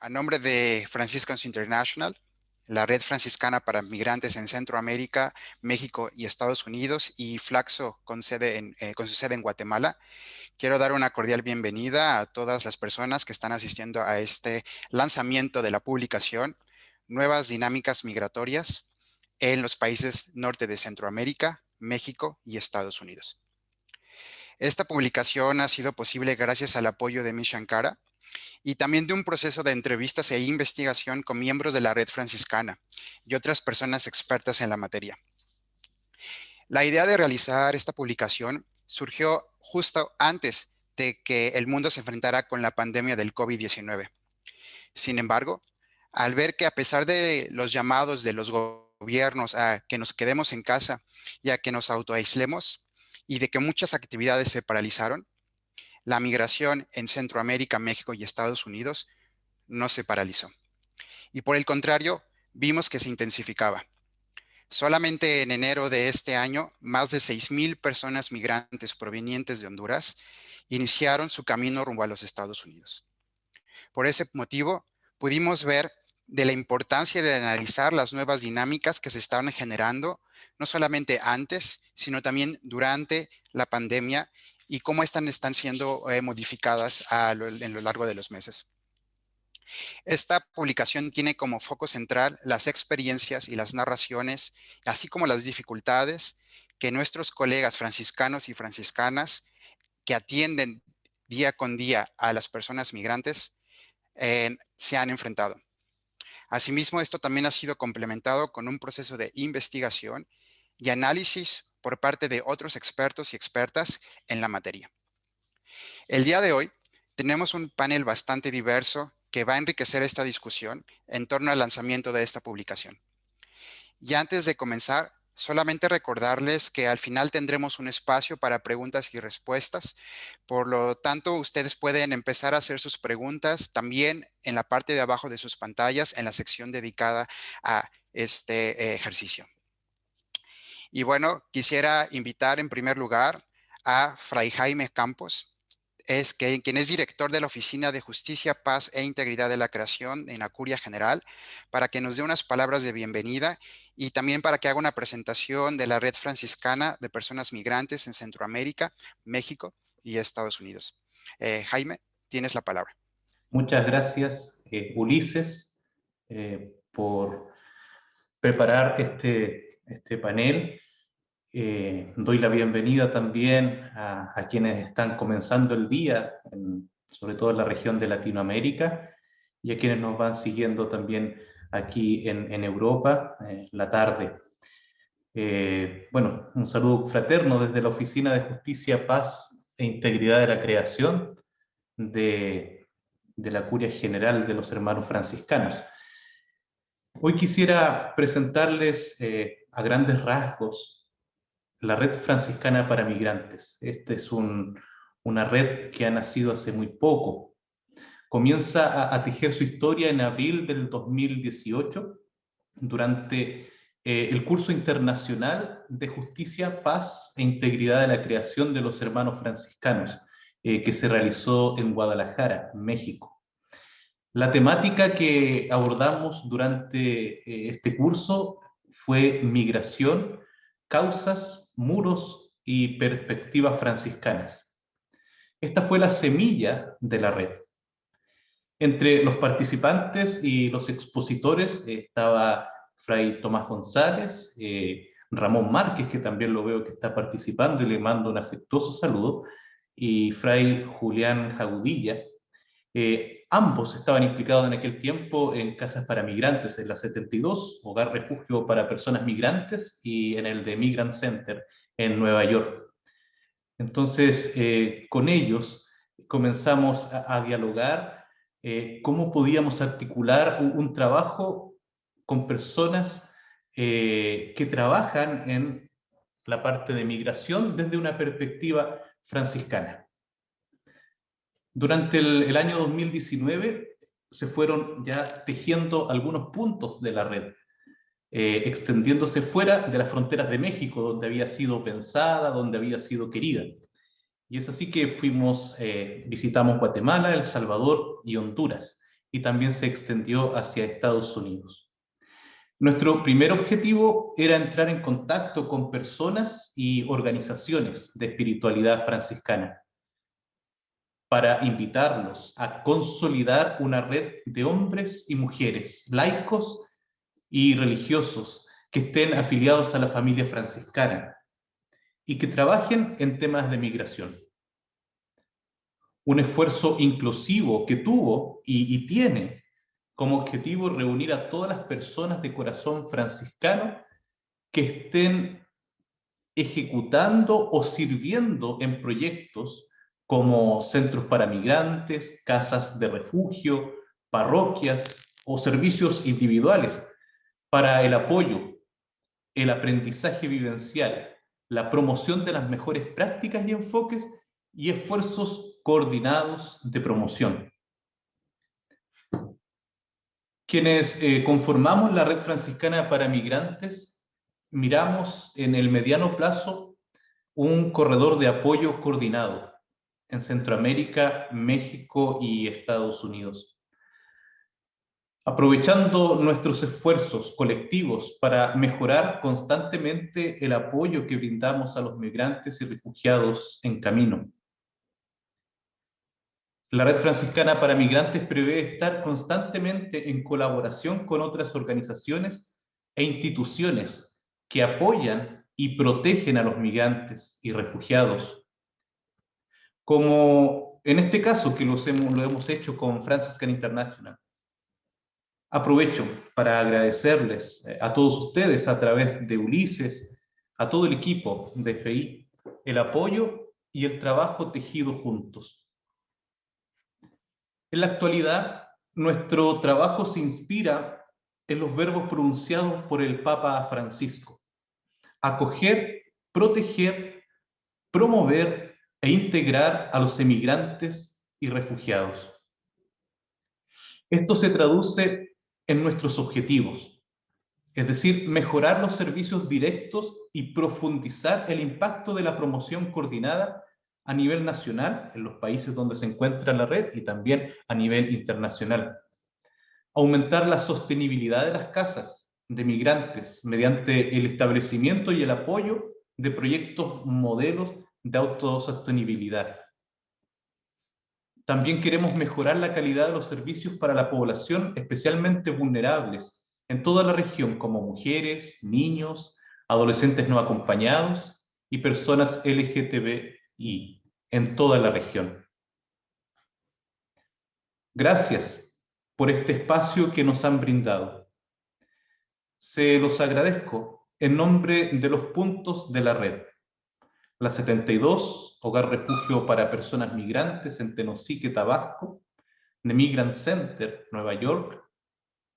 A nombre de Franciscans International, la Red Franciscana para Migrantes en Centroamérica, México y Estados Unidos, y Flaxo con su sede en Guatemala, quiero dar una cordial bienvenida a todas las personas que están asistiendo a este lanzamiento de la publicación Nuevas Dinámicas Migratorias en los países norte de Centroamérica, México y Estados Unidos. Esta publicación ha sido posible gracias al apoyo de Mishankara y también de un proceso de entrevistas e investigación con miembros de la Red Franciscana y otras personas expertas en la materia. La idea de realizar esta publicación surgió justo antes de que el mundo se enfrentara con la pandemia del COVID-19. Sin embargo, al ver que a pesar de los llamados de los gobiernos a que nos quedemos en casa y a que nos autoaislemos y de que muchas actividades se paralizaron, la migración en Centroamérica, México y Estados Unidos no se paralizó. Y por el contrario, vimos que se intensificaba. Solamente en enero de este año, más de 6,000 personas migrantes provenientes de Honduras iniciaron su camino rumbo a los Estados Unidos. Por ese motivo, pudimos ver de la importancia de analizar las nuevas dinámicas que se estaban generando, no solamente antes, sino también durante la pandemia y cómo están siendo modificadas en lo largo de los meses. Esta publicación tiene como foco central las experiencias y las narraciones, así como las dificultades que nuestros colegas franciscanos y franciscanas que atienden día con día a las personas migrantes se han enfrentado. Asimismo, esto también ha sido complementado con un proceso de investigación y análisis por parte de otros expertos y expertas en la materia. El día de hoy tenemos un panel bastante diverso que va a enriquecer esta discusión en torno al lanzamiento de esta publicación. Y antes de comenzar, solamente recordarles que al final tendremos un espacio para preguntas y respuestas. Por lo tanto, ustedes pueden empezar a hacer sus preguntas también en la parte de abajo de sus pantallas, en la sección dedicada a este ejercicio. Y bueno, quisiera invitar en primer lugar a Fray Jaime Campos, quien es director de la Oficina de Justicia, Paz e Integridad de la Creación en la Curia General, para que nos dé unas palabras de bienvenida y también para que haga una presentación de la Red Franciscana de Personas Migrantes en Centroamérica, México y Estados Unidos. Jaime, tienes la palabra. Muchas gracias, Ulises, por preparar este panel. Doy la bienvenida también a quienes están comenzando el día, sobre todo en la región de Latinoamérica, y a quienes nos van siguiendo también aquí en Europa, la tarde. Bueno, un saludo fraterno desde la Oficina de Justicia, Paz e Integridad de la Creación de la Curia General de los Hermanos Franciscanos. Hoy quisiera presentarles a grandes rasgos la Red Franciscana para Migrantes. Esta es una red que ha nacido hace muy poco. Comienza a tejer su historia en abril del 2018 durante el curso internacional de Justicia, Paz e Integridad de la Creación de los Hermanos Franciscanos, que se realizó en Guadalajara, México. La temática que abordamos durante este curso fue migración, causas, muros y perspectivas franciscanas. Esta fue la semilla de la red. Entre los participantes y los expositores estaba Fray Tomás González, Ramón Márquez, que también lo veo que está participando y le mando un afectuoso saludo, y Fray Julián Jagudilla. Ambos estaban implicados en aquel tiempo en Casas para Migrantes, en la 72, Hogar Refugio para Personas Migrantes, y en el de Migrant Center en Nueva York. Entonces, con ellos comenzamos a dialogar cómo podíamos articular un trabajo con personas que trabajan en la parte de migración desde una perspectiva franciscana. Durante el año 2019 se fueron ya tejiendo algunos puntos de la red, extendiéndose fuera de las fronteras de México, donde había sido pensada, donde había sido querida. Y es así que visitamos Guatemala, El Salvador y Honduras. y también se extendió hacia Estados Unidos. Nuestro primer objetivo era entrar en contacto con personas y organizaciones de espiritualidad franciscana para invitarlos a consolidar una red de hombres y mujeres, laicos y religiosos, que estén afiliados a la familia franciscana y que trabajen en temas de migración. Un esfuerzo inclusivo que tuvo y tiene como objetivo reunir a todas las personas de corazón franciscano que estén ejecutando o sirviendo en proyectos como centros para migrantes, casas de refugio, parroquias o servicios individuales para el apoyo, el aprendizaje vivencial, la promoción de las mejores prácticas y enfoques y esfuerzos coordinados de promoción. Quienes conformamos la Red Franciscana para Migrantes, miramos en el mediano plazo un corredor de apoyo coordinado en Centroamérica, México y Estados Unidos. Aprovechando nuestros esfuerzos colectivos para mejorar constantemente el apoyo que brindamos a los migrantes y refugiados en camino. La Red Franciscana para Migrantes prevé estar constantemente en colaboración con otras organizaciones e instituciones que apoyan y protegen a los migrantes y refugiados, como en este caso que lo hemos hecho con Franciscan International. Aprovecho para agradecerles a todos ustedes a través de Ulises, a todo el equipo de FI, el apoyo y el trabajo tejido juntos. En la actualidad, nuestro trabajo se inspira en los verbos pronunciados por el Papa Francisco: acoger, proteger, promover e integrar a los emigrantes y refugiados. Esto se traduce en nuestros objetivos, es decir, mejorar los servicios directos y profundizar el impacto de la promoción coordinada a nivel nacional en los países donde se encuentra la red y también a nivel internacional. Aumentar la sostenibilidad de las casas de migrantes mediante el establecimiento y el apoyo de proyectos modelos de autosostenibilidad. También queremos mejorar la calidad de los servicios para la población especialmente vulnerables en toda la región, como mujeres, niños, adolescentes no acompañados y personas LGTBI en toda la región. Gracias por este espacio que nos han brindado. Se los agradezco en nombre de los puntos de la red. La 72, Hogar Refugio para Personas Migrantes en Tenosique, Tabasco, The Migrant Center, Nueva York,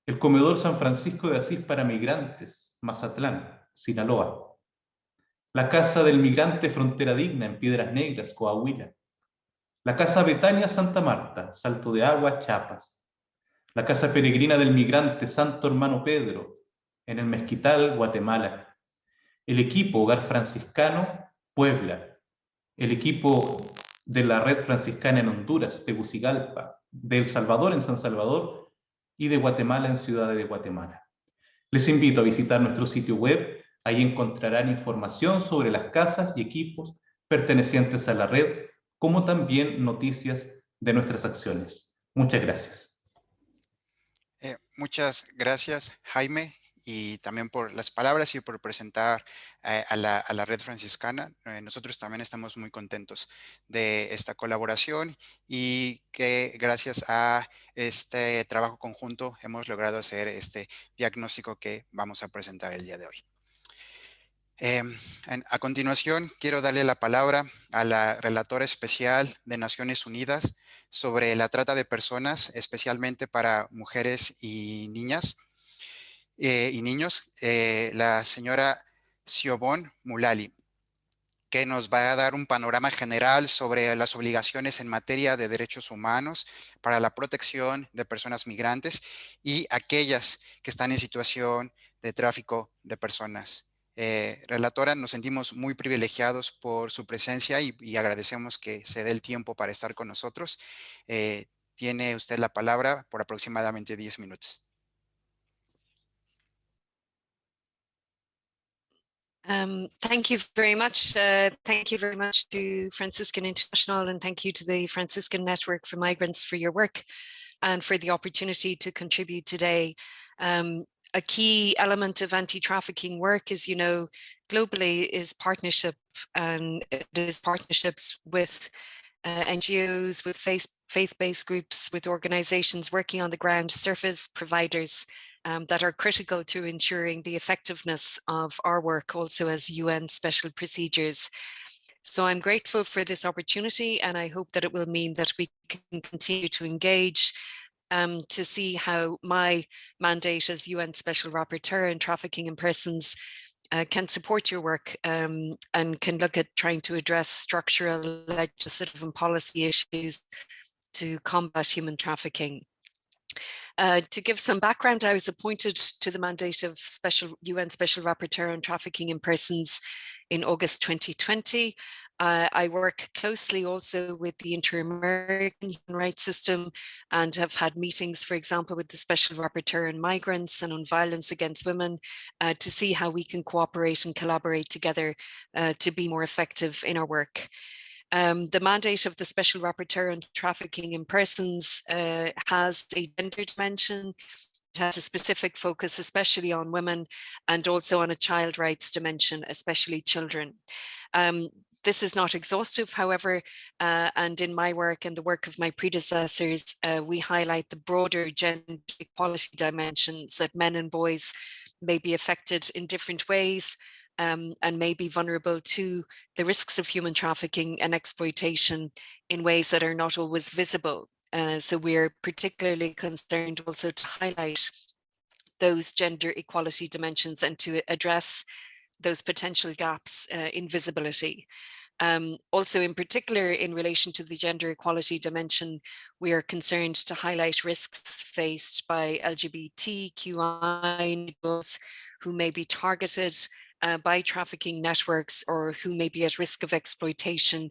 el Comedor San Francisco de Asís para Migrantes, Mazatlán, Sinaloa, la Casa del Migrante Frontera Digna en Piedras Negras, Coahuila, la Casa Betania Santa Marta, Salto de Agua, Chiapas, la Casa Peregrina del Migrante Santo Hermano Pedro, en el Mezquital, Guatemala, el equipo Hogar Franciscano, Puebla, el equipo de la Red Franciscana en Honduras, Tegucigalpa, de El Salvador en San Salvador y de Guatemala en Ciudad de Guatemala. Les invito a visitar nuestro sitio web, ahí encontrarán información sobre las casas y equipos pertenecientes a la red, como también noticias de nuestras acciones. Muchas gracias. Muchas gracias, Jaime, y también por las palabras y por presentar a la Red Franciscana. Nosotros también estamos muy contentos de esta colaboración y que gracias a este trabajo conjunto hemos logrado hacer este diagnóstico que vamos a presentar el día de hoy. A continuación, quiero darle la palabra a la relatora especial de Naciones Unidas sobre la trata de personas, especialmente para mujeres y niñas y niños, la señora Siobhan Mulally, que nos va a dar un panorama general sobre las obligaciones en materia de derechos humanos para la protección de personas migrantes y aquellas que están en situación de tráfico de personas. Relatora, nos sentimos muy privilegiados por su presencia y agradecemos que se dé el tiempo para estar con nosotros. Tiene usted la palabra por aproximadamente 10 minutos. Thank you very much. Thank you very much to Franciscan International, and thank you to the Franciscan Network for Migrants for your work and for the opportunity to contribute today. A key element of anti-trafficking work, as you know, globally is partnership, and it is partnerships with NGOs, with faith-based groups, with organizations working on the ground, service providers that are critical to ensuring the effectiveness of our work also as UN special procedures. So I'm grateful for this opportunity, and I hope that it will mean that we can continue to engage to see how my mandate as UN Special Rapporteur on Trafficking in Persons can support your work and can look at trying to address structural, legislative and policy issues to combat human trafficking. To give some background, I was appointed to the mandate of UN Special Rapporteur on Trafficking in Persons in August 2020. I work closely also with the Inter-American Human Rights System and have had meetings, for example, with the Special Rapporteur on Migrants and on Violence Against Women to see how we can cooperate and collaborate together to be more effective in our work. The mandate of the Special Rapporteur on Trafficking in Persons has a gender dimension. It has a specific focus, especially on women, and also on a child rights dimension, especially children. This is not exhaustive, however, and in my work and the work of my predecessors, we highlight the broader gender equality dimensions, that men and boys may be affected in different ways and may be vulnerable to the risks of human trafficking and exploitation in ways that are not always visible. So we're particularly concerned also to highlight those gender equality dimensions and to address those potential gaps in visibility. Also, in particular, in relation to the gender equality dimension, we are concerned to highlight risks faced by LGBTQI individuals who may be targeted by trafficking networks or who may be at risk of exploitation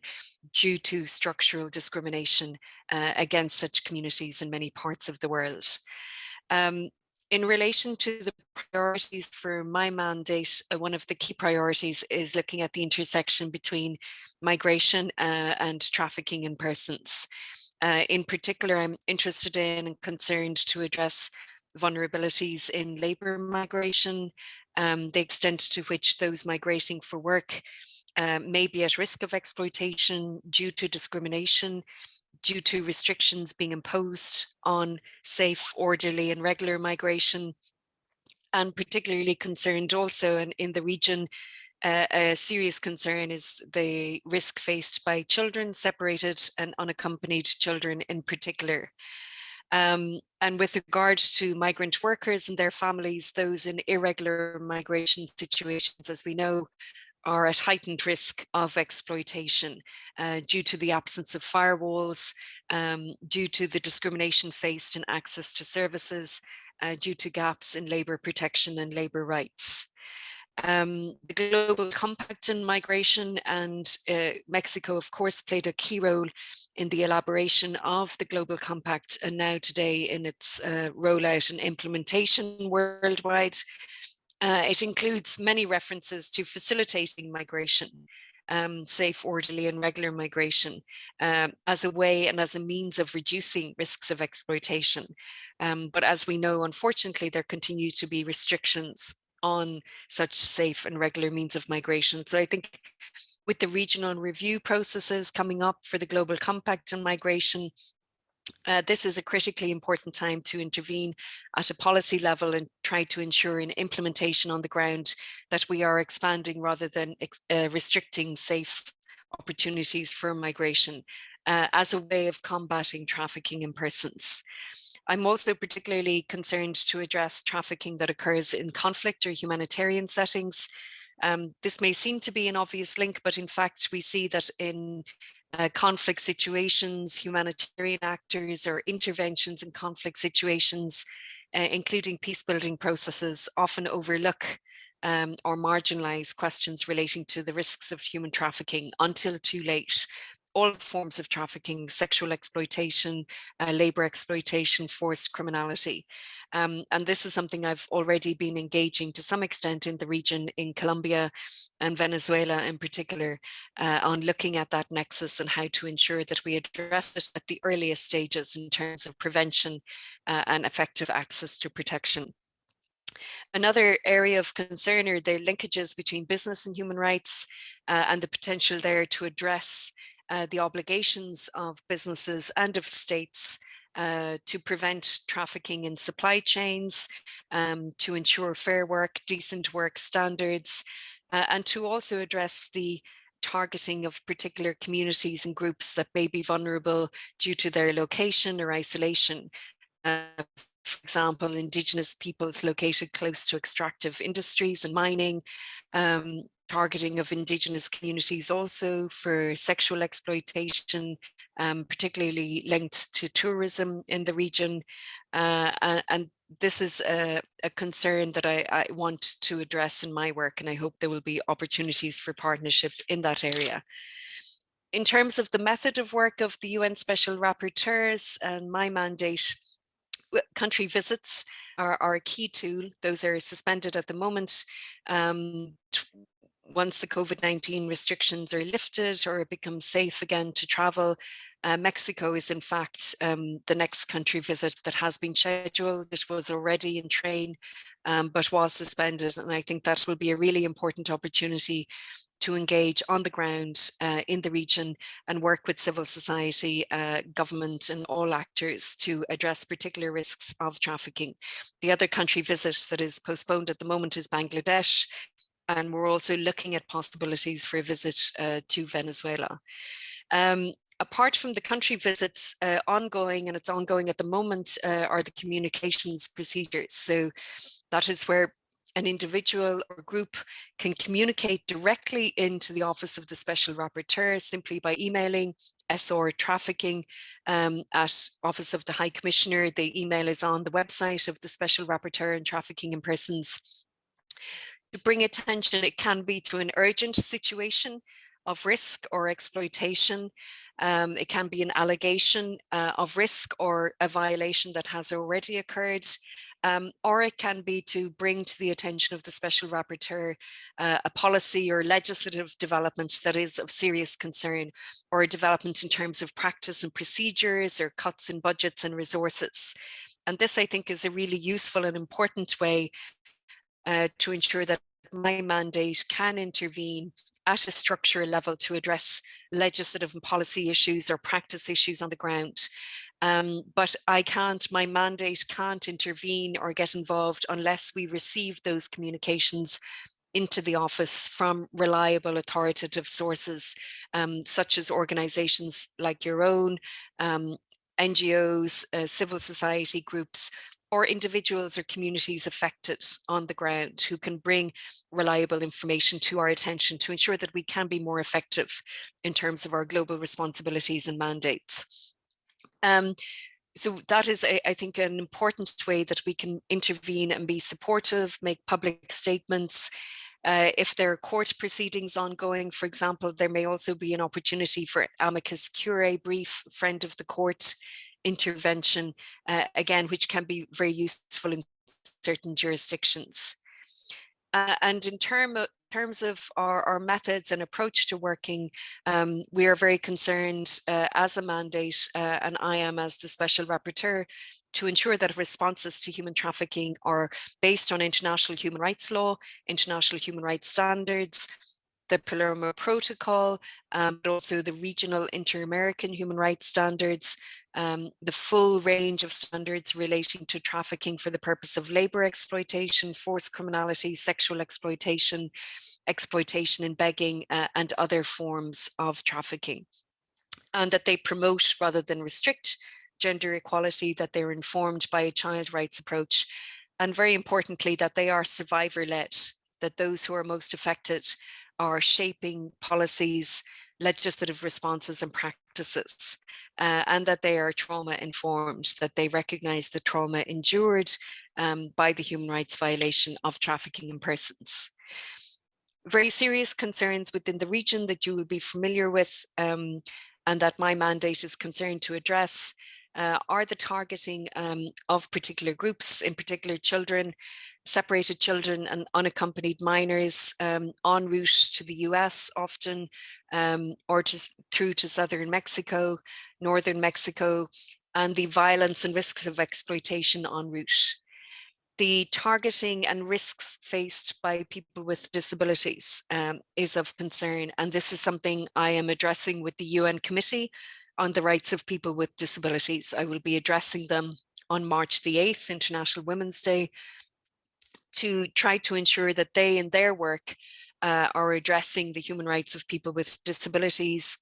due to structural discrimination against such communities in many parts of the world. In relation to the priorities for my mandate, one of the key priorities is looking at the intersection between migration and trafficking in persons. In particular, I'm interested in and concerned to address vulnerabilities in labour migration, the extent to which those migrating for work may be at risk of exploitation due to discrimination, due to restrictions being imposed on safe, orderly and regular migration, and particularly concerned also in the region, a serious concern is the risk faced by children, separated and unaccompanied children in particular. And with regard to migrant workers and their families, those in irregular migration situations, as we know, are at heightened risk of exploitation due to the absence of firewalls, due to the discrimination faced in access to services, due to gaps in labour protection and labour rights. The Global Compact on Migration and Mexico, of course, played a key role in the elaboration of the Global Compact, and now today in its rollout and implementation worldwide. It includes many references to facilitating migration, safe, orderly and regular migration as a way and as a means of reducing risks of exploitation. But as we know, unfortunately, there continue to be restrictions on such safe and regular means of migration. So I think with the regional review processes coming up for the Global Compact on Migration, this is a critically important time to intervene at a policy level and try to ensure in implementation on the ground that we are expanding rather than restricting safe opportunities for migration as a way of combating trafficking in persons. I'm also particularly concerned to address trafficking that occurs in conflict or humanitarian settings. This may seem to be an obvious link, but in fact, we see that in conflict situations, humanitarian actors or interventions in conflict situations, including peace building processes, often overlook or marginalize questions relating to the risks of human trafficking until too late, all forms of trafficking, sexual exploitation, labor exploitation, forced criminality. And this is something I've already been engaging to some extent in the region in Colombia and Venezuela in particular, on looking at that nexus and how to ensure that we address it at the earliest stages in terms of prevention and effective access to protection. Another area of concern are the linkages between business and human rights, and the potential there to address the obligations of businesses and of states to prevent trafficking in supply chains, to ensure fair work, decent work standards, and to also address the targeting of particular communities and groups that may be vulnerable due to their location or isolation. For example, Indigenous peoples located close to extractive industries and mining, targeting of Indigenous communities also for sexual exploitation, particularly linked to tourism in the region. And this is a concern that I want to address in my work, and I hope there will be opportunities for partnership in that area. In terms of the method of work of the UN Special Rapporteurs and my mandate, country visits are a key tool. Those are suspended at the moment. Once the COVID-19 restrictions are lifted or it becomes safe again to travel, Mexico is in fact the next country visit that has been scheduled. It was already in train, but was suspended. And I think that will be a really important opportunity to engage on the ground in the region and work with civil society, government and all actors to address particular risks of trafficking. The other country visit that is postponed at the moment is Bangladesh, and we're also looking at possibilities for a visit to Venezuela. Apart from the country visits, ongoing, and it's ongoing at the moment, are the communications procedures. So that is where an individual or group can communicate directly into the Office of the Special Rapporteur simply by emailing SR Trafficking at Office of the High Commissioner. The email is on the website of the Special Rapporteur on Trafficking in Persons. To bring attention, it can be to an urgent situation of risk or exploitation. It can be an allegation of risk or a violation that has already occurred. Or it can be to bring to the attention of the Special Rapporteur a policy or legislative development that is of serious concern, or a development in terms of practice and procedures, or cuts in budgets and resources. And this, I think, is a really useful and important way to ensure that my mandate can intervene at a structural level to address legislative and policy issues or practice issues on the ground. But my mandate can't intervene or get involved unless we receive those communications into the office from reliable authoritative sources, such as organizations like your own, NGOs, civil society groups, or individuals or communities affected on the ground who can bring reliable information to our attention to ensure that we can be more effective in terms of our global responsibilities and mandates. So that is, I think, an important way that we can intervene and be supportive, make public statements. If there are court proceedings ongoing, for example, there may also be an opportunity for amicus curiae brief, friend of the court intervention, again, which can be very useful in certain jurisdictions. And in terms of our methods and approach to working, we are very concerned as a mandate, and I am as the Special Rapporteur, to ensure that responses to human trafficking are based on international human rights law, international human rights standards, the Palermo Protocol, but also the regional inter-American human rights standards, the full range of standards relating to trafficking for the purpose of labor exploitation, forced criminality, sexual exploitation, exploitation in begging, and other forms of trafficking. And that they promote rather than restrict gender equality, that they're informed by a child rights approach, and very importantly, that they are survivor-led, that those who are most affected are shaping policies, legislative responses and practices, and that they are trauma informed, that they recognize the trauma endured by the human rights violation of trafficking in persons. Very serious concerns within the region that you will be familiar with and that my mandate is concerned to address are the targeting of particular groups, in particular children, separated children and unaccompanied minors en route to the US often, or through to southern Mexico, northern Mexico, and the violence and risks of exploitation en route. The targeting and risks faced by people with disabilities is of concern, and this is something I am addressing with the UN Committee on the Rights of People with Disabilities. I will be addressing them on March the 8th, International Women's Day, to try to ensure that they in their work are addressing the human rights of people with disabilities,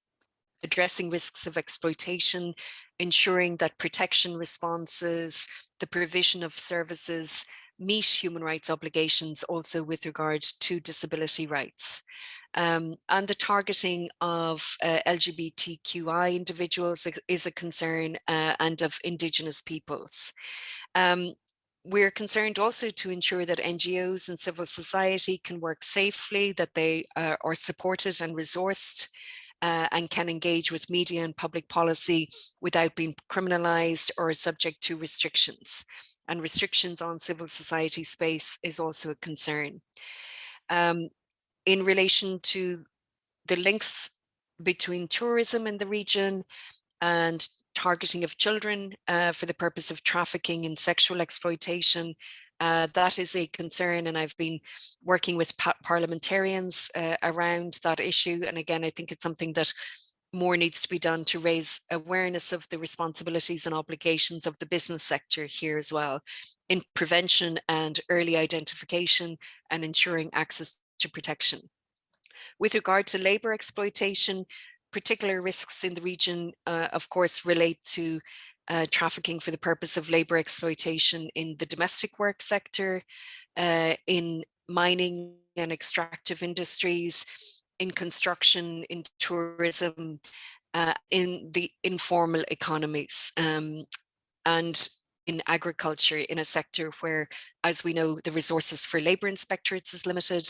addressing risks of exploitation, ensuring that protection responses, the provision of services meet human rights obligations also with regard to disability rights. And the targeting of LGBTQI individuals is a concern, and of Indigenous peoples. We're concerned also to ensure that NGOs and civil society can work safely, that they are supported and resourced, and can engage with media and public policy without being criminalized or subject to restrictions. And restrictions on civil society space is also a concern. In relation to the links between tourism in the region and targeting of children for the purpose of trafficking and sexual exploitation, that is a concern, and I've been working with parliamentarians around that issue. And again, I think it's something that more needs to be done to raise awareness of the responsibilities and obligations of the business sector here as well, in prevention and early identification and ensuring access to protection. With regard to labour exploitation, particular risks in the region, of course, relate to trafficking for the purpose of labour exploitation in the domestic work sector, in mining and extractive industries, in construction, in tourism, in the informal economies, and in agriculture, in a sector where, as we know, the resources for labour inspectorates is limited,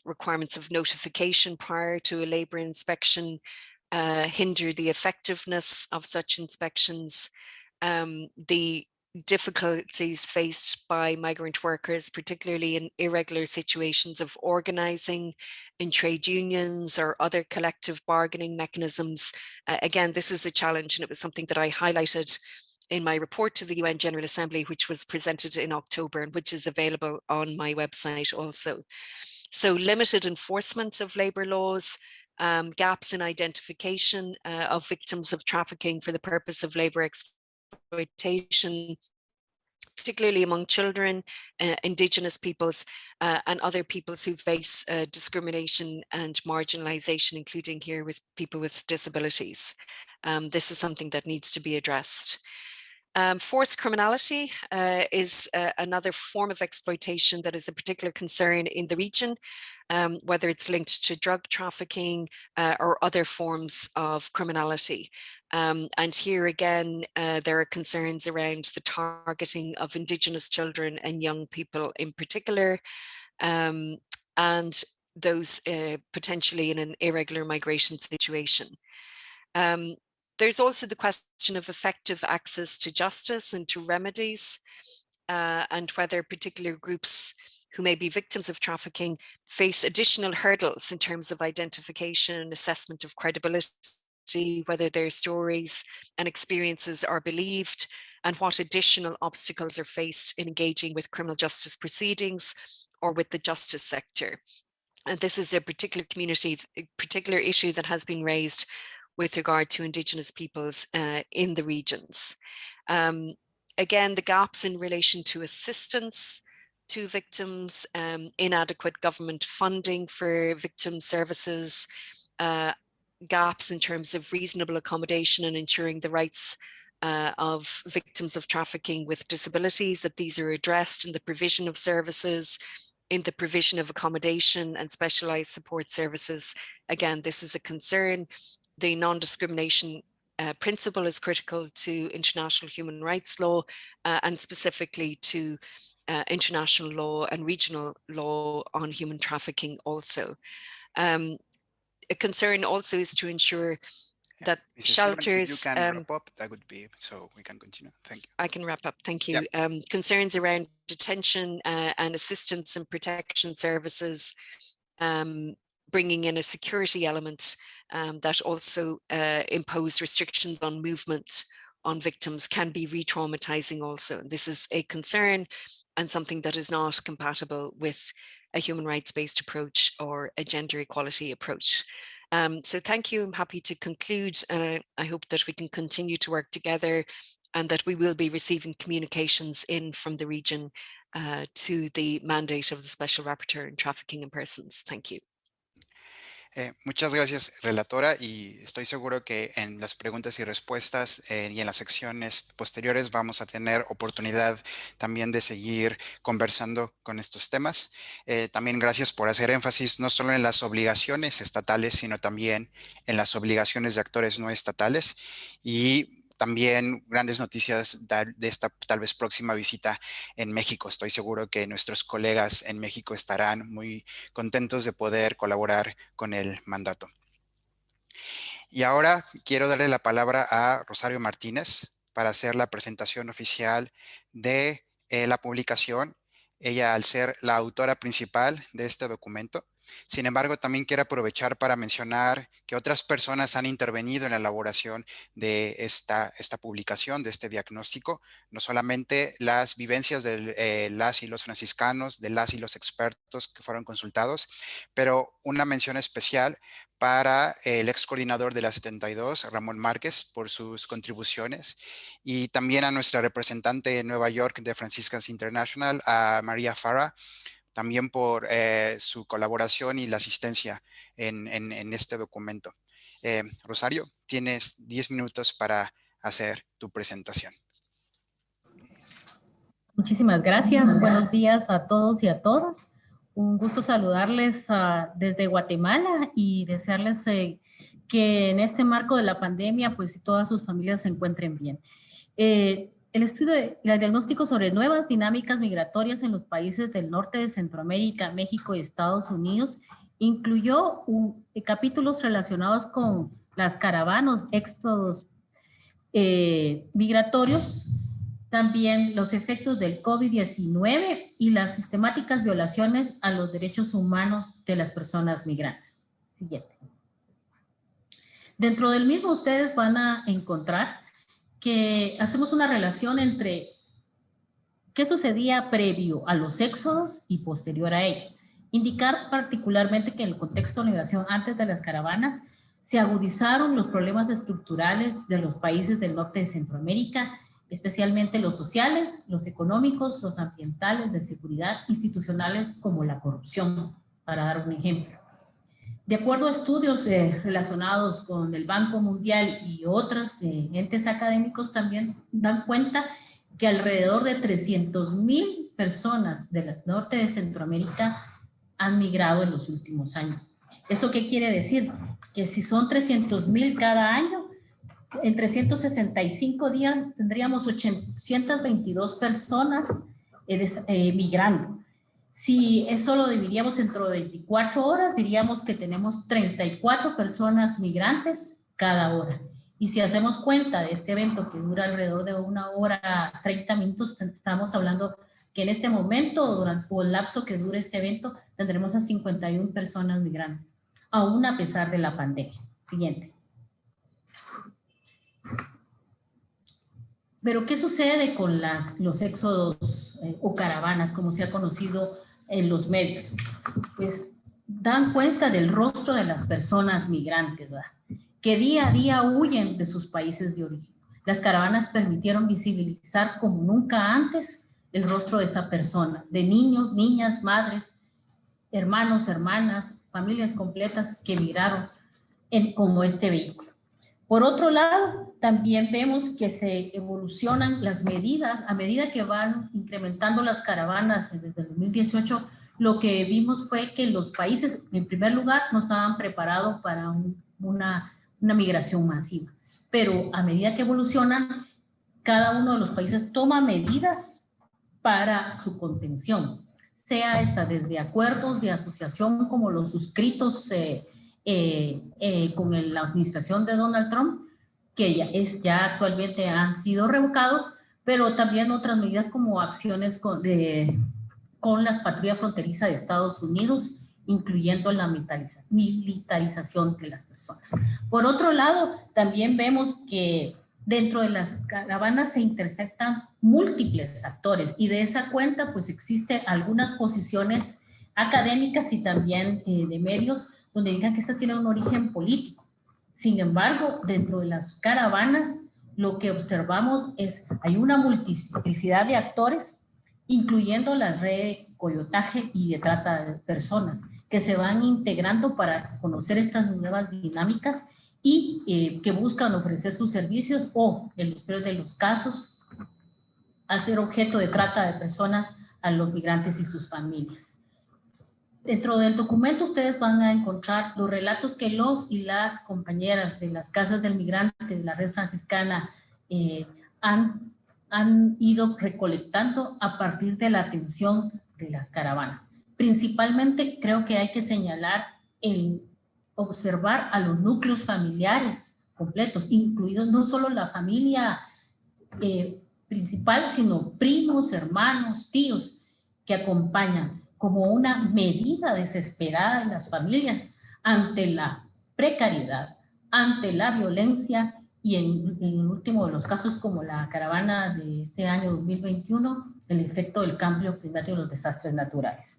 requirements of notification prior to a labour inspection hinder the effectiveness of such inspections. The difficulties faced by migrant workers, particularly in irregular situations of organising in trade unions or other collective bargaining mechanisms. Again, this is a challenge, and it was something that I highlighted in my report to the UN General Assembly, which was presented in October and which is available on my website also. So limited enforcement of labour laws, gaps in identification of victims of trafficking for the purpose of labour exploitation, particularly among children, Indigenous peoples, and other peoples who face discrimination and marginalisation, including here with people with disabilities. This is something that needs to be addressed. Forced criminality is another form of exploitation that is a particular concern in the region, whether it's linked to drug trafficking or other forms of criminality. And here again, there are concerns around the targeting of Indigenous children and young people in particular, and those potentially in an irregular migration situation. There's also the question of effective access to justice and to remedies, and whether particular groups who may be victims of trafficking face additional hurdles in terms of identification and assessment of credibility, whether their stories and experiences are believed, and what additional obstacles are faced in engaging with criminal justice proceedings or with the justice sector. And this is a particular issue that has been raised with regard to Indigenous peoples in the regions. Again, the gaps in relation to assistance to victims, inadequate government funding for victim services, gaps in terms of reasonable accommodation and ensuring the rights of victims of trafficking with disabilities, that these are addressed in the provision of services, in the provision of accommodation and specialised support services. Again, this is a concern. The non-discrimination principle is critical to international human rights law and specifically to international law and regional law on human trafficking also. A concern also is to ensure that Mrs. Silvan, if you shelters, can wrap up, that would be, so we can continue. Thank you. I can wrap up, thank you. Concerns around detention and assistance and protection services, bringing in a security element that also impose restrictions on movement on victims can be re-traumatizing also. This is a concern and something that is not compatible with a human rights-based approach or a gender equality approach. So thank you, I'm happy to conclude. I hope that we can continue to work together and that we will be receiving communications in from the region to the mandate of the Special Rapporteur on Trafficking in Persons. Thank you. Muchas gracias, relatora, y estoy seguro que en las preguntas y respuestas y en las secciones posteriores vamos a tener oportunidad también de seguir conversando con estos temas. También gracias por hacer énfasis no solo en las obligaciones estatales, sino también en las obligaciones de actores no estatales, y también grandes noticias de esta tal vez próxima visita en México. Estoy seguro que nuestros colegas en México estarán muy contentos de poder colaborar con el mandato. Y ahora quiero darle la palabra a Rosario Martínez para hacer la presentación oficial de la publicación. Ella, al ser la autora principal de este documento. Sin embargo, también quiero aprovechar para mencionar que otras personas han intervenido en la elaboración de esta publicación, de este diagnóstico, no solamente las vivencias de las y los franciscanos, de las y los expertos que fueron consultados, pero una mención especial para el ex coordinador de la 72, Ramón Márquez, por sus contribuciones, y también a nuestra representante en Nueva York de Franciscans International, a María Farah, también por su colaboración y la asistencia en este documento. Rosario, tienes 10 minutos para hacer tu presentación. Muchísimas gracias. Buenos días a todos y a todas. Un gusto saludarles desde Guatemala y desearles que en este marco de la pandemia, pues todas sus familias se encuentren bien. El estudio el diagnóstico sobre nuevas dinámicas migratorias en los países del norte de Centroamérica, México y Estados Unidos incluyó capítulos relacionados con las caravanas, éxodos migratorios, también los efectos del COVID-19 y las sistemáticas violaciones a los derechos humanos de las personas migrantes. Siguiente. Dentro del mismo ustedes van a encontrar que hacemos una relación entre qué sucedía previo a los éxodos y posterior a ellos. Indicar particularmente que en el contexto de migración antes de las caravanas se agudizaron los problemas estructurales de los países del norte de Centroamérica, especialmente los sociales, los económicos, los ambientales, de seguridad, institucionales como la corrupción, para dar un ejemplo. De acuerdo a estudios relacionados con el Banco Mundial y otros entes académicos, también dan cuenta que alrededor de 300,000 personas del norte de Centroamérica han migrado en los últimos años. ¿Eso qué quiere decir? Que si son 300,000 cada año, en 365 días tendríamos 822 personas migrando. Si eso lo dividíamos entre 24 horas, diríamos que tenemos 34 personas migrantes cada hora. Y si hacemos cuenta de este evento que dura alrededor de 1 hora 30 minutos, estamos hablando que en este momento, durante el lapso que dure este evento, tendremos a 51 personas migrantes, aún a pesar de la pandemia. Siguiente. Pero, ¿qué sucede con los éxodos o caravanas, como se ha conocido en los medios? Pues dan cuenta del rostro de las personas migrantes, ¿verdad?, que día a día huyen de sus países de origen. Las caravanas permitieron visibilizar como nunca antes el rostro de esa persona, de niños, niñas, madres, hermanos, hermanas, familias completas que migraron como este vehículo. Por otro lado, también vemos que se evolucionan las medidas a medida que van incrementando las caravanas. Desde el 2018, lo que vimos fue que los países, en primer lugar, no estaban preparados para una migración masiva. Pero a medida que evolucionan, cada uno de los países toma medidas para su contención, sea esta desde acuerdos de asociación como los suscritos con la administración de Donald Trump, que ya actualmente han sido revocados, pero también otras medidas como acciones con las patrullas fronterizas de Estados Unidos, incluyendo la militarización de las personas. Por otro lado, también vemos que dentro de las caravanas se intersectan múltiples actores y de esa cuenta pues existen algunas posiciones académicas y también de medios donde digan que esta tiene un origen político. Sin embargo, dentro de las caravanas lo que observamos es hay una multiplicidad de actores, incluyendo las redes de coyotaje y de trata de personas, que se van integrando para conocer estas nuevas dinámicas y que buscan ofrecer sus servicios o, en los peores de los casos, hacer objeto de trata de personas a los migrantes y sus familias. Dentro del documento ustedes van a encontrar los relatos que los y las compañeras de las casas del migrante de la red franciscana han ido recolectando a partir de la atención de las caravanas. Principalmente creo que hay que señalar el observar a los núcleos familiares completos, incluidos no solo la familia principal, sino primos, hermanos, tíos que acompañan como una medida desesperada de las familias ante la precariedad, ante la violencia y en el último de los casos como la caravana de este año 2021, el efecto del cambio climático y los desastres naturales.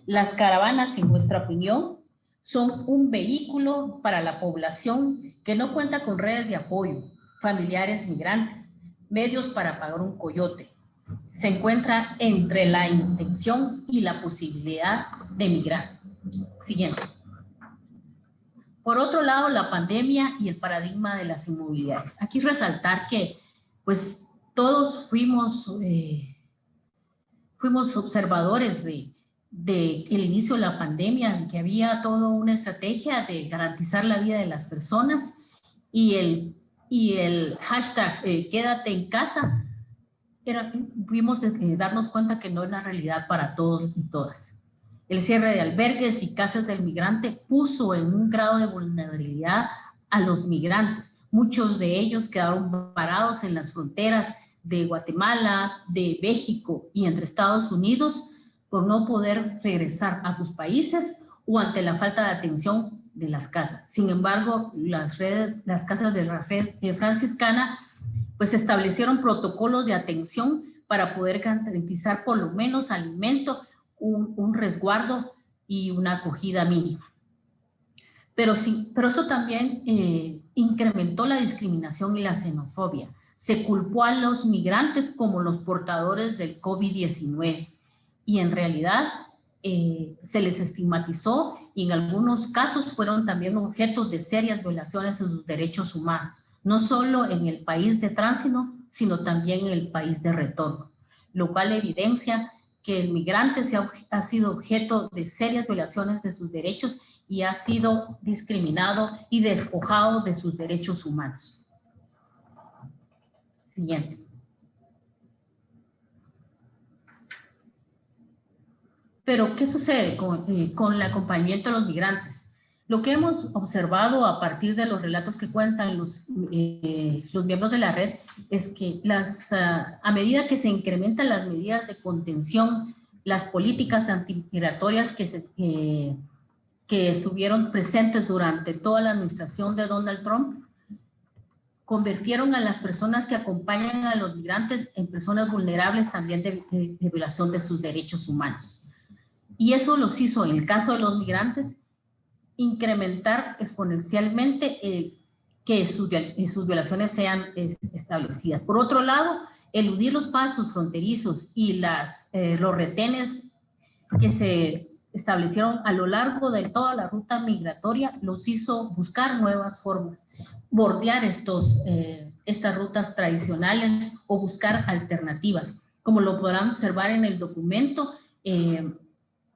Las caravanas, en nuestra opinión, son un vehículo para la población que no cuenta con redes de apoyo, familiares migrantes, medios para pagar un coyote. Se encuentra entre la intención y la posibilidad de migrar. Siguiente. Por otro lado, la pandemia y el paradigma de las inmovilidades. Aquí resaltar que pues todos fuimos observadores de el inicio de la pandemia, en que había toda una estrategia de garantizar la vida de las personas y el hashtag quédate en casa, pudimos darnos cuenta que no es la realidad para todos y todas. El cierre de albergues y casas del migrante puso en un grado de vulnerabilidad a los migrantes. Muchos de ellos quedaron parados en las fronteras de Guatemala, de México y entre Estados Unidos por no poder regresar a sus países o ante la falta de atención de las casas. Sin embargo, las casas de la red franciscana pues establecieron protocolos de atención para poder garantizar por lo menos alimento, un resguardo y una acogida mínima. Pero eso también incrementó la discriminación y la xenofobia. Se culpó a los migrantes como los portadores del COVID-19 y en realidad se les estigmatizó y en algunos casos fueron también objetos de serias violaciones de sus derechos humanos, no solo en el país de tránsito, sino también en el país de retorno, lo cual evidencia que el migrante ha sido objeto de serias violaciones de sus derechos y ha sido discriminado y despojado de sus derechos humanos. Siguiente. Pero, ¿qué sucede con el acompañamiento de los migrantes? Lo que hemos observado a partir de los relatos que cuentan los miembros de la red es que a medida que se incrementan las medidas de contención, las políticas antimigratorias que estuvieron presentes durante toda la administración de Donald Trump, convirtieron a las personas que acompañan a los migrantes en personas vulnerables también de violación de sus derechos humanos. Y eso los hizo, en el caso de los migrantes, incrementar exponencialmente que sus violaciones sean establecidas. Por otro lado, eludir los pasos fronterizos y los retenes que se establecieron a lo largo de toda la ruta migratoria los hizo buscar nuevas formas, bordear estas rutas tradicionales o buscar alternativas. Como lo podrán observar en el documento,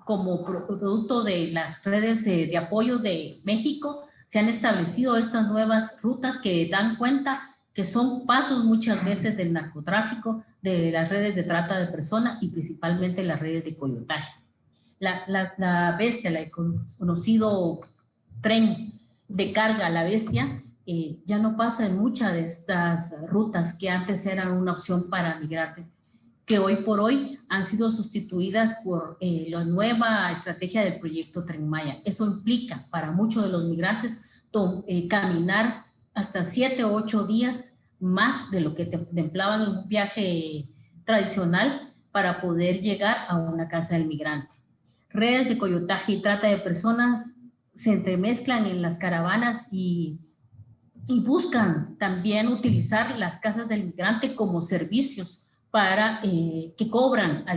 como producto de las redes de apoyo de México, se han establecido estas nuevas rutas que dan cuenta que son pasos muchas veces del narcotráfico, de las redes de trata de personas y principalmente las redes de coyotaje. La bestia, la he conocido tren de carga a la bestia ya no pasa en muchas de estas rutas que antes eran una opción para migrar, que hoy por hoy han sido sustituidas por la nueva estrategia del proyecto Tren Maya. Eso implica para muchos de los migrantes caminar hasta 7 o 8 días más de lo que templaban en un viaje tradicional para poder llegar a una casa del migrante. Redes de coyotaje y trata de personas se entremezclan en las caravanas y buscan también utilizar las casas del migrante como servicios para que cobran a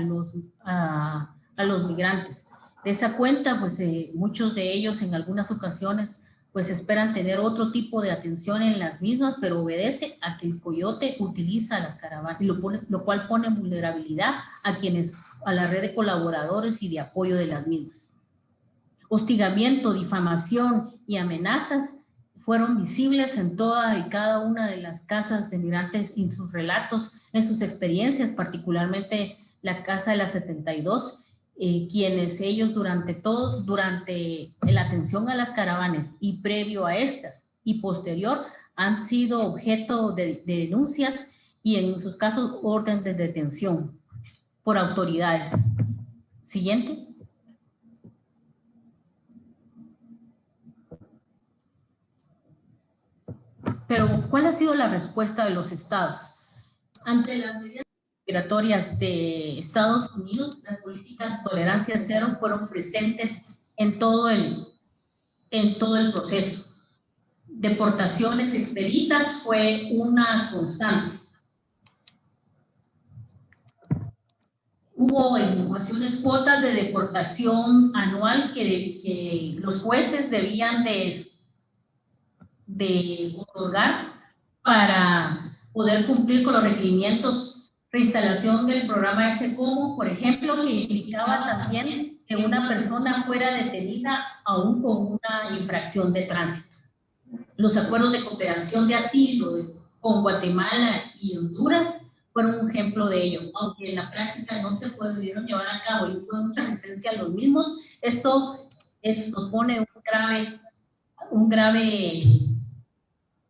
los migrantes. De esa cuenta, pues muchos de ellos en algunas ocasiones pues esperan tener otro tipo de atención en las mismas, pero obedece a que el coyote utiliza las caravanas, lo cual pone en vulnerabilidad a la red de colaboradores y de apoyo de las mismas. Hostigamiento, difamación y amenazas fueron visibles en toda y cada una de las casas de migrantes en sus relatos, en sus experiencias, particularmente la Casa de la 72, quienes ellos durante la atención a las caravanas y previo a estas y posterior han sido objeto de denuncias y en sus casos orden de detención por autoridades. Siguiente. Pero, ¿cuál ha sido la respuesta de los estados? Ante las medidas migratorias de Estados Unidos, las políticas tolerancia cero fueron presentes en todo el proceso. Deportaciones expeditas fue una constante. Hubo en ocasiones cuotas de deportación anual que los jueces debían de otorgar para poder cumplir con los requerimientos. Reinstalación del programa SCOMO, por ejemplo, que implicaba también que una persona fuera detenida aún con una infracción de tránsito. Los acuerdos de cooperación de asilo con Guatemala y Honduras fueron un ejemplo de ello, aunque en la práctica no se pudieron llevar a cabo y hubo mucha resistencia a los mismos. Esto nos pone un grave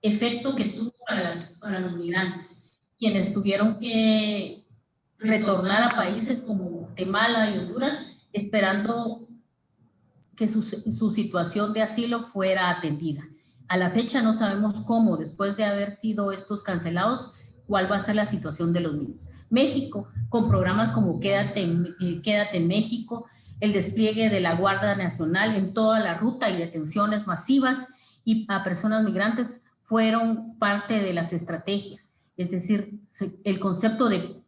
efecto que tuvo para los migrantes, quienes tuvieron que retornar a países como Guatemala y Honduras esperando que su situación de asilo fuera atendida. A la fecha no sabemos cómo, después de haber sido estos cancelados, cuál va a ser la situación de los mismos. México, con programas como Quédate en México, el despliegue de la Guardia Nacional en toda la ruta y detenciones masivas y a personas migrantes fueron parte de las estrategias. Es decir, el concepto de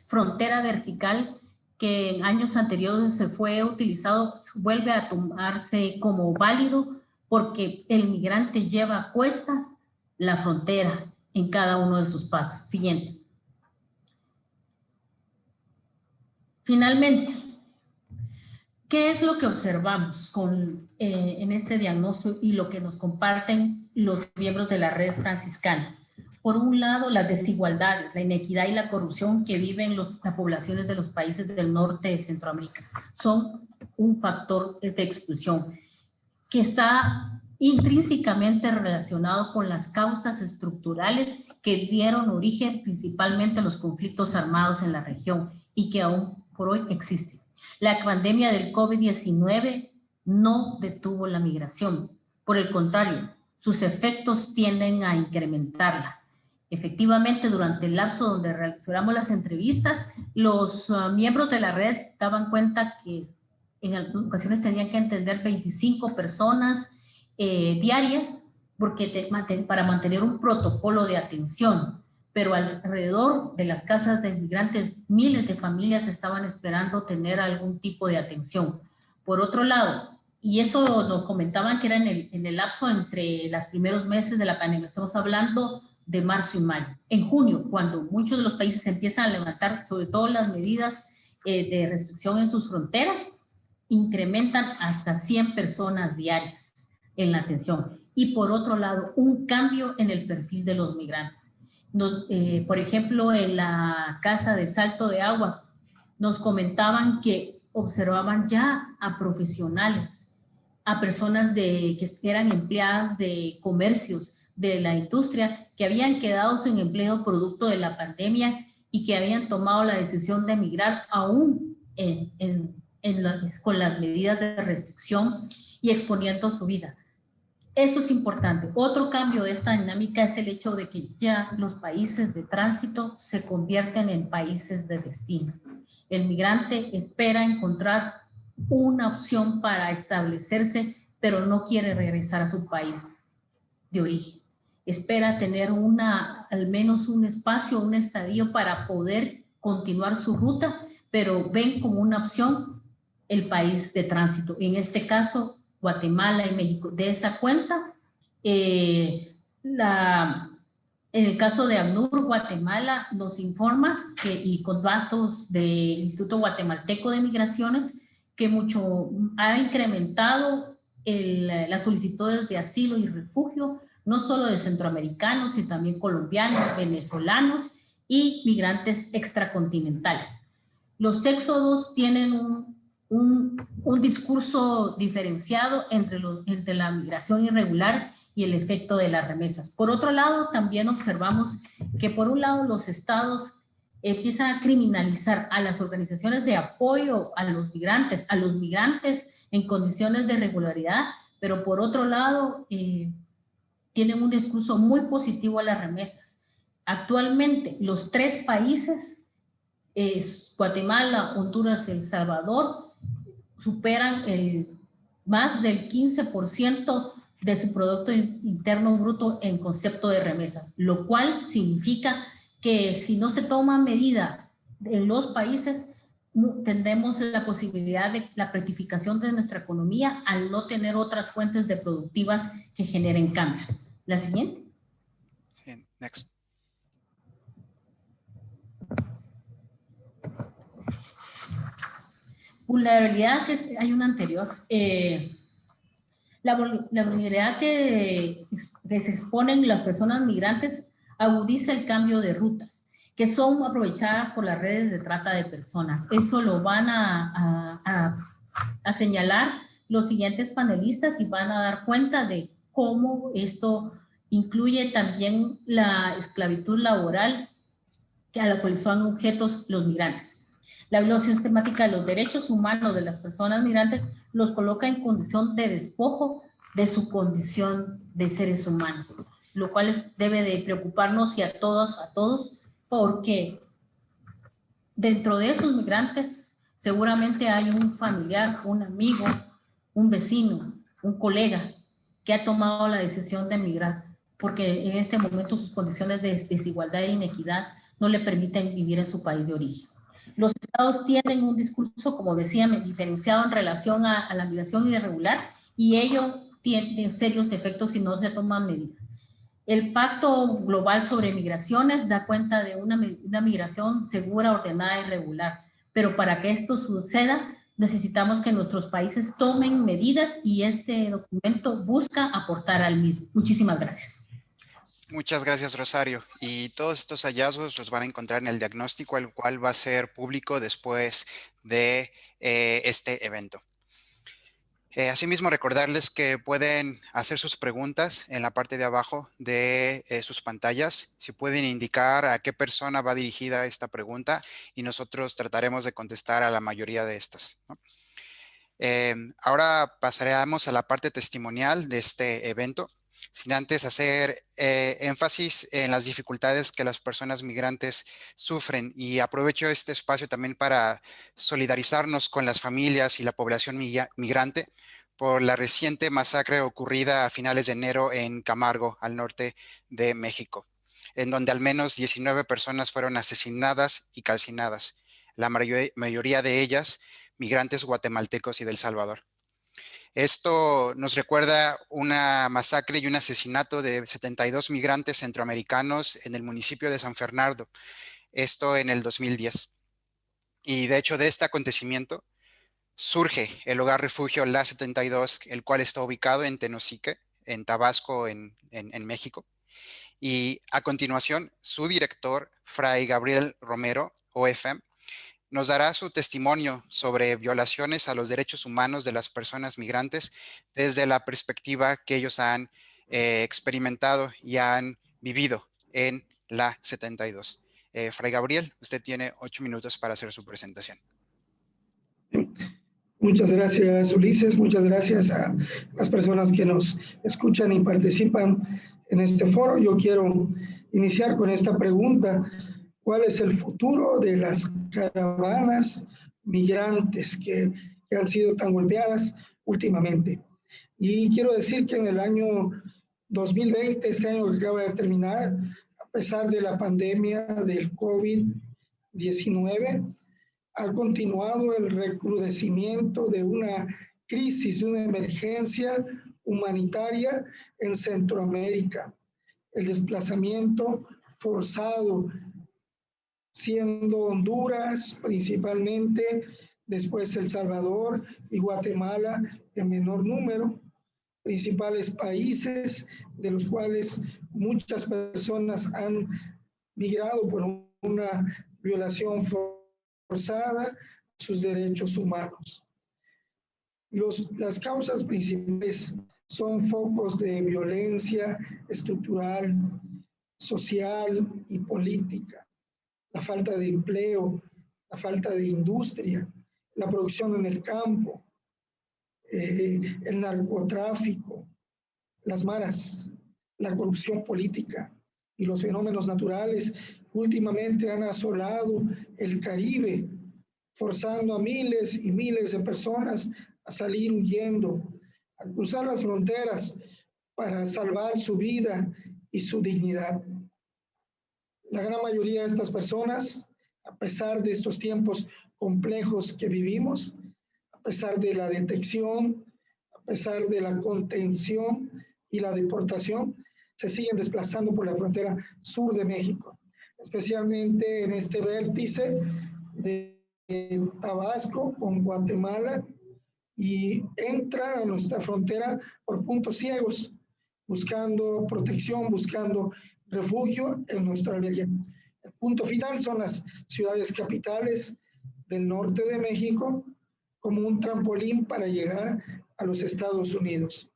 frontera vertical que en años anteriores se fue utilizado, vuelve a tomarse como válido porque el migrante lleva a cuestas la frontera en cada uno de sus pasos. Siguiente. Finalmente, ¿qué es lo que observamos en este diagnóstico y lo que nos comparten los miembros de la red franciscana? Por un lado, las desigualdades, la inequidad y la corrupción que viven las poblaciones de los países del norte de Centroamérica son un factor de exclusión que está intrínsecamente relacionado con las causas estructurales que dieron origen principalmente a los conflictos armados en la región y que aún por hoy existen. La pandemia del COVID-19 no detuvo la migración, por el contrario, sus efectos tienden a incrementarla. Efectivamente, durante el lapso donde realizamos las entrevistas, los miembros de la red daban cuenta que en algunas ocasiones tenían que atender 25 personas diarias para mantener un protocolo de atención, pero alrededor de las casas de migrantes, miles de familias estaban esperando tener algún tipo de atención. Por otro lado, y eso nos comentaban que era en el lapso entre los primeros meses de la pandemia, estamos hablando de marzo y mayo. En junio, cuando muchos de los países empiezan a levantar sobre todo las medidas de restricción en sus fronteras, incrementan hasta 100 personas diarias en la atención. Y por otro lado, un cambio en el perfil de los migrantes. Por ejemplo, en la casa de Salto de Agua, nos comentaban que observaban ya a profesionales, a personas que eran empleadas de comercios, de la industria, que habían quedado sin empleo producto de la pandemia y que habían tomado la decisión de emigrar aún con las medidas de restricción y exponiendo su vida. Eso es importante. Otro cambio de esta dinámica es el hecho de que ya los países de tránsito se convierten en países de destino. El migrante espera encontrar una opción para establecerse, pero no quiere regresar a su país de origen. Espera tener al menos un espacio, un estadio para poder continuar su ruta, pero ven como una opción el país de tránsito. En este caso, Guatemala y México. De esa cuenta, en el caso de ACNUR, Guatemala nos informa y con datos del Instituto Guatemalteco de Migraciones, que ha incrementado las solicitudes de asilo y refugio, no solo de centroamericanos, sino también colombianos, venezolanos y migrantes extracontinentales. Los éxodos tienen un discurso diferenciado entre la migración irregular y el efecto de las remesas. Por otro lado, también observamos que por un lado los estados empiezan a criminalizar a las organizaciones de apoyo a los migrantes en condiciones de regularidad, pero por otro lado tienen un discurso muy positivo a las remesas. Actualmente los 3 países, Guatemala, Honduras y El Salvador, superan más del 15% de su Producto Interno Bruto en concepto de remesa, lo cual significa que si no se toma medida en los países, tendremos la posibilidad de la pretificación de nuestra economía al no tener otras fuentes de productivas que generen cambios. ¿La siguiente? Sí, next. Vulnerabilidad, hay una anterior. La vulnerabilidad que se exponen las personas migrantes agudiza el cambio de rutas, que son aprovechadas por las redes de trata de personas. Eso lo van a señalar los siguientes panelistas y van a dar cuenta de cómo esto incluye también la esclavitud laboral a la cual son objetos los migrantes. La violación sistemática de los derechos humanos de las personas migrantes los coloca en condición de despojo de su condición de seres humanos, lo cual debe de preocuparnos y a todos, porque dentro de esos migrantes seguramente hay un familiar, un amigo, un vecino, un colega que ha tomado la decisión de emigrar, porque en este momento sus condiciones de desigualdad e inequidad no le permiten vivir en su país de origen. Los estados tienen un discurso, como decía, diferenciado en relación a la migración irregular, y ello tiene serios efectos si no se toman medidas. El Pacto Global sobre Migraciones da cuenta de una migración segura, ordenada y regular, pero para que esto suceda necesitamos que nuestros países tomen medidas y este documento busca aportar al mismo. Muchísimas gracias. Muchas gracias, Rosario. Y todos estos hallazgos los van a encontrar en el diagnóstico, el cual va a ser público después de este evento. Asimismo, recordarles que pueden hacer sus preguntas en la parte de abajo de sus pantallas. Si pueden indicar a qué persona va dirigida esta pregunta y nosotros trataremos de contestar a la mayoría de estas, ¿no? Ahora pasaremos a la parte testimonial de este evento, sin antes hacer énfasis en las dificultades que las personas migrantes sufren, y aprovecho este espacio también para solidarizarnos con las familias y la población migrante por la reciente masacre ocurrida a finales de enero en Camargo, al norte de México, en donde al menos 19 personas fueron asesinadas y calcinadas, la mayoría de ellas migrantes guatemaltecos y del Salvador. Esto nos recuerda una masacre y un asesinato de 72 migrantes centroamericanos en el municipio de San Fernando, esto en el 2010. Y de hecho de este acontecimiento surge el Hogar Refugio La 72, el cual está ubicado en Tenosique, en Tabasco, en México. Y a continuación, su director, Fray Gabriel Romero, OFM, nos dará su testimonio sobre violaciones a los derechos humanos de las personas migrantes desde la perspectiva que ellos han experimentado y han vivido en la 72. Fray Gabriel, usted tiene 8 minutos para hacer su presentación. Muchas gracias, Ulises. Muchas gracias a las personas que nos escuchan y participan en este foro. Yo quiero iniciar con esta pregunta. ¿Cuál es el futuro de las caravanas migrantes que han sido tan golpeadas últimamente? Y quiero decir que en el año 2020, este año que acaba de terminar, a pesar de la pandemia del COVID-19, ha continuado el recrudecimiento de una crisis, una emergencia humanitaria en Centroamérica. El desplazamiento forzado, siendo Honduras principalmente, después El Salvador y Guatemala en menor número, principales países de los cuales muchas personas han migrado por una violación forzada a sus derechos humanos. Las causas principales son focos de violencia estructural, social y política, la falta de empleo, la falta de industria, la producción en el campo, el narcotráfico, las maras, la corrupción política y los fenómenos naturales que últimamente han asolado el Caribe, forzando a miles y miles de personas a salir huyendo, a cruzar las fronteras para salvar su vida y su dignidad. La gran mayoría de estas personas, a pesar de estos tiempos complejos que vivimos, a pesar de la detección, a pesar de la contención y la deportación, se siguen desplazando por la frontera sur de México, especialmente en este vértice de Tabasco con Guatemala, y entran a nuestra frontera por puntos ciegos, buscando protección, buscando refugio en nuestra albergue. El punto final son las ciudades capitales del norte de México, como un trampolín para llegar a los Estados Unidos.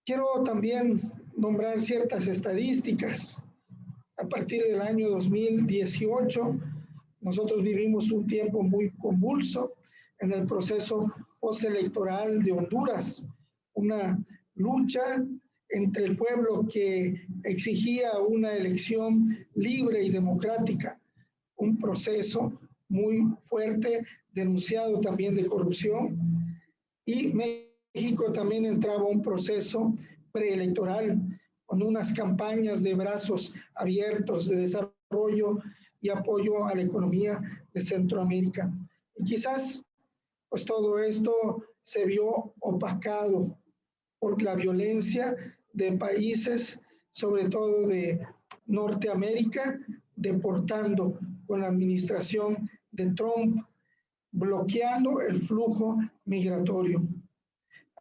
Quiero también nombrar ciertas estadísticas. A partir del año 2018, nosotros vivimos un tiempo muy convulso en el proceso postelectoral de Honduras, una lucha entre el pueblo que exigía una elección libre y democrática, un proceso muy fuerte, denunciado también de corrupción, y México también entraba a un proceso preelectoral con unas campañas de brazos abiertos de desarrollo y apoyo a la economía de Centroamérica. Y quizás pues todo esto se vio opacado por la violencia de países, sobre todo de Norteamérica, deportando con la administración de Trump, bloqueando el flujo migratorio.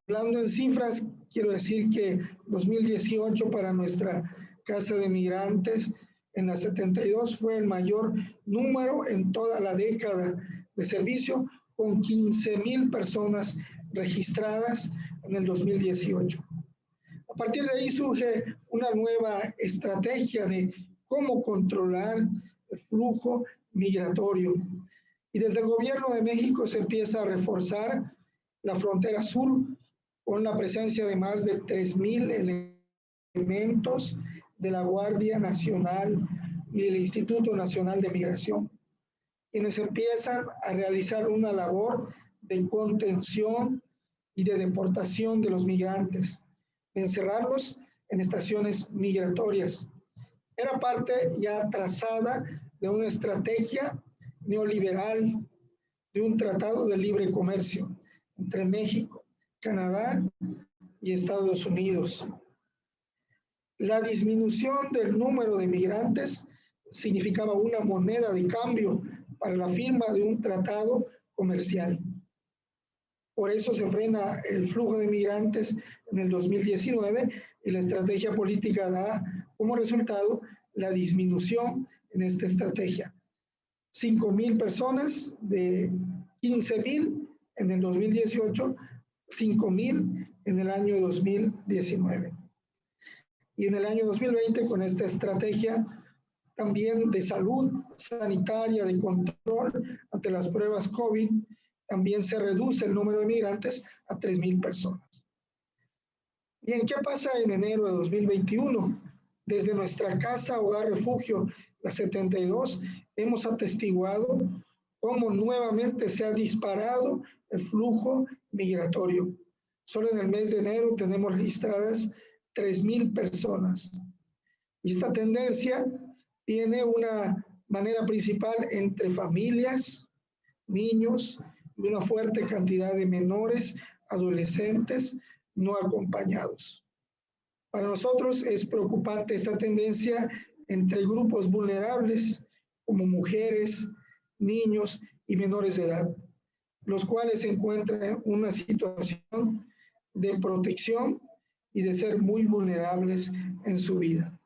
Hablando en cifras, quiero decir que 2018 para nuestra Casa de Migrantes en la 72 fue el mayor número en toda la década de servicio, con 15,000 personas registradas en el 2018. A partir de ahí surge una nueva estrategia de cómo controlar el flujo migratorio. Y desde el gobierno de México se empieza a reforzar la frontera sur con la presencia de más de 3,000 elementos de la Guardia Nacional y del Instituto Nacional de Migración, quienes empiezan a realizar una labor de contención y de deportación de los migrantes, de encerrarlos en estaciones migratorias. Era parte ya trazada de una estrategia neoliberal, de un tratado de libre comercio entre México, Canadá y Estados Unidos. La disminución del número de migrantes significaba una moneda de cambio para la firma de un tratado comercial. Por eso se frena el flujo de migrantes en el 2019 y la estrategia política da como resultado la disminución en esta estrategia. 5,000 personas, de 15,000 en el 2018, 5,000 en el año 2019. Y en el año 2020, con esta estrategia también de salud sanitaria, de control ante las pruebas COVID, también se reduce el número de migrantes a 3,000 personas. Bien, ¿qué pasa en enero de 2021? Desde nuestra casa, hogar, refugio, la 72, hemos atestiguado cómo nuevamente se ha disparado el flujo migratorio. Solo en el mes de enero tenemos registradas 3,000 personas. Y esta tendencia tiene una manera principal entre familias, niños y una fuerte cantidad de menores, adolescentes no acompañados. Para nosotros es preocupante esta tendencia entre grupos vulnerables como mujeres, niños y menores de edad, los cuales se encuentran en una situación de protección y de ser muy vulnerables en su vida.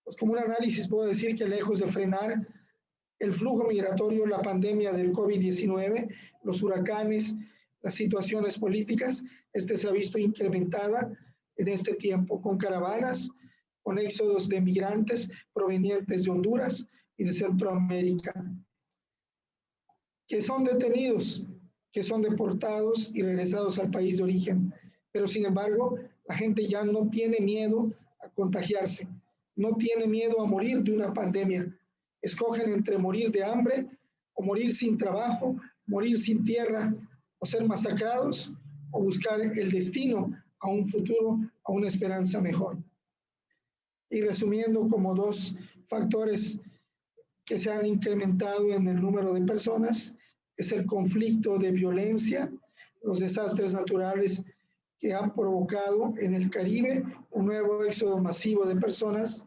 Pues como un análisis puedo decir que lejos de frenar el flujo migratorio, la pandemia del COVID-19, los huracanes, las situaciones políticas, se ha visto incrementada en este tiempo con caravanas, con éxodos de migrantes provenientes de Honduras y de Centroamérica, que son detenidos, que son deportados y regresados al país de origen. Pero sin embargo, la gente ya no tiene miedo a contagiarse, no tiene miedo a morir de una pandemia. Escogen entre morir de hambre o morir sin trabajo, morir sin tierra, o ser masacrados o buscar el destino a un futuro, a una esperanza mejor. Y resumiendo, como dos factores que se han incrementado en el número de personas, es el conflicto de violencia, los desastres naturales que han provocado en el Caribe un nuevo éxodo masivo de personas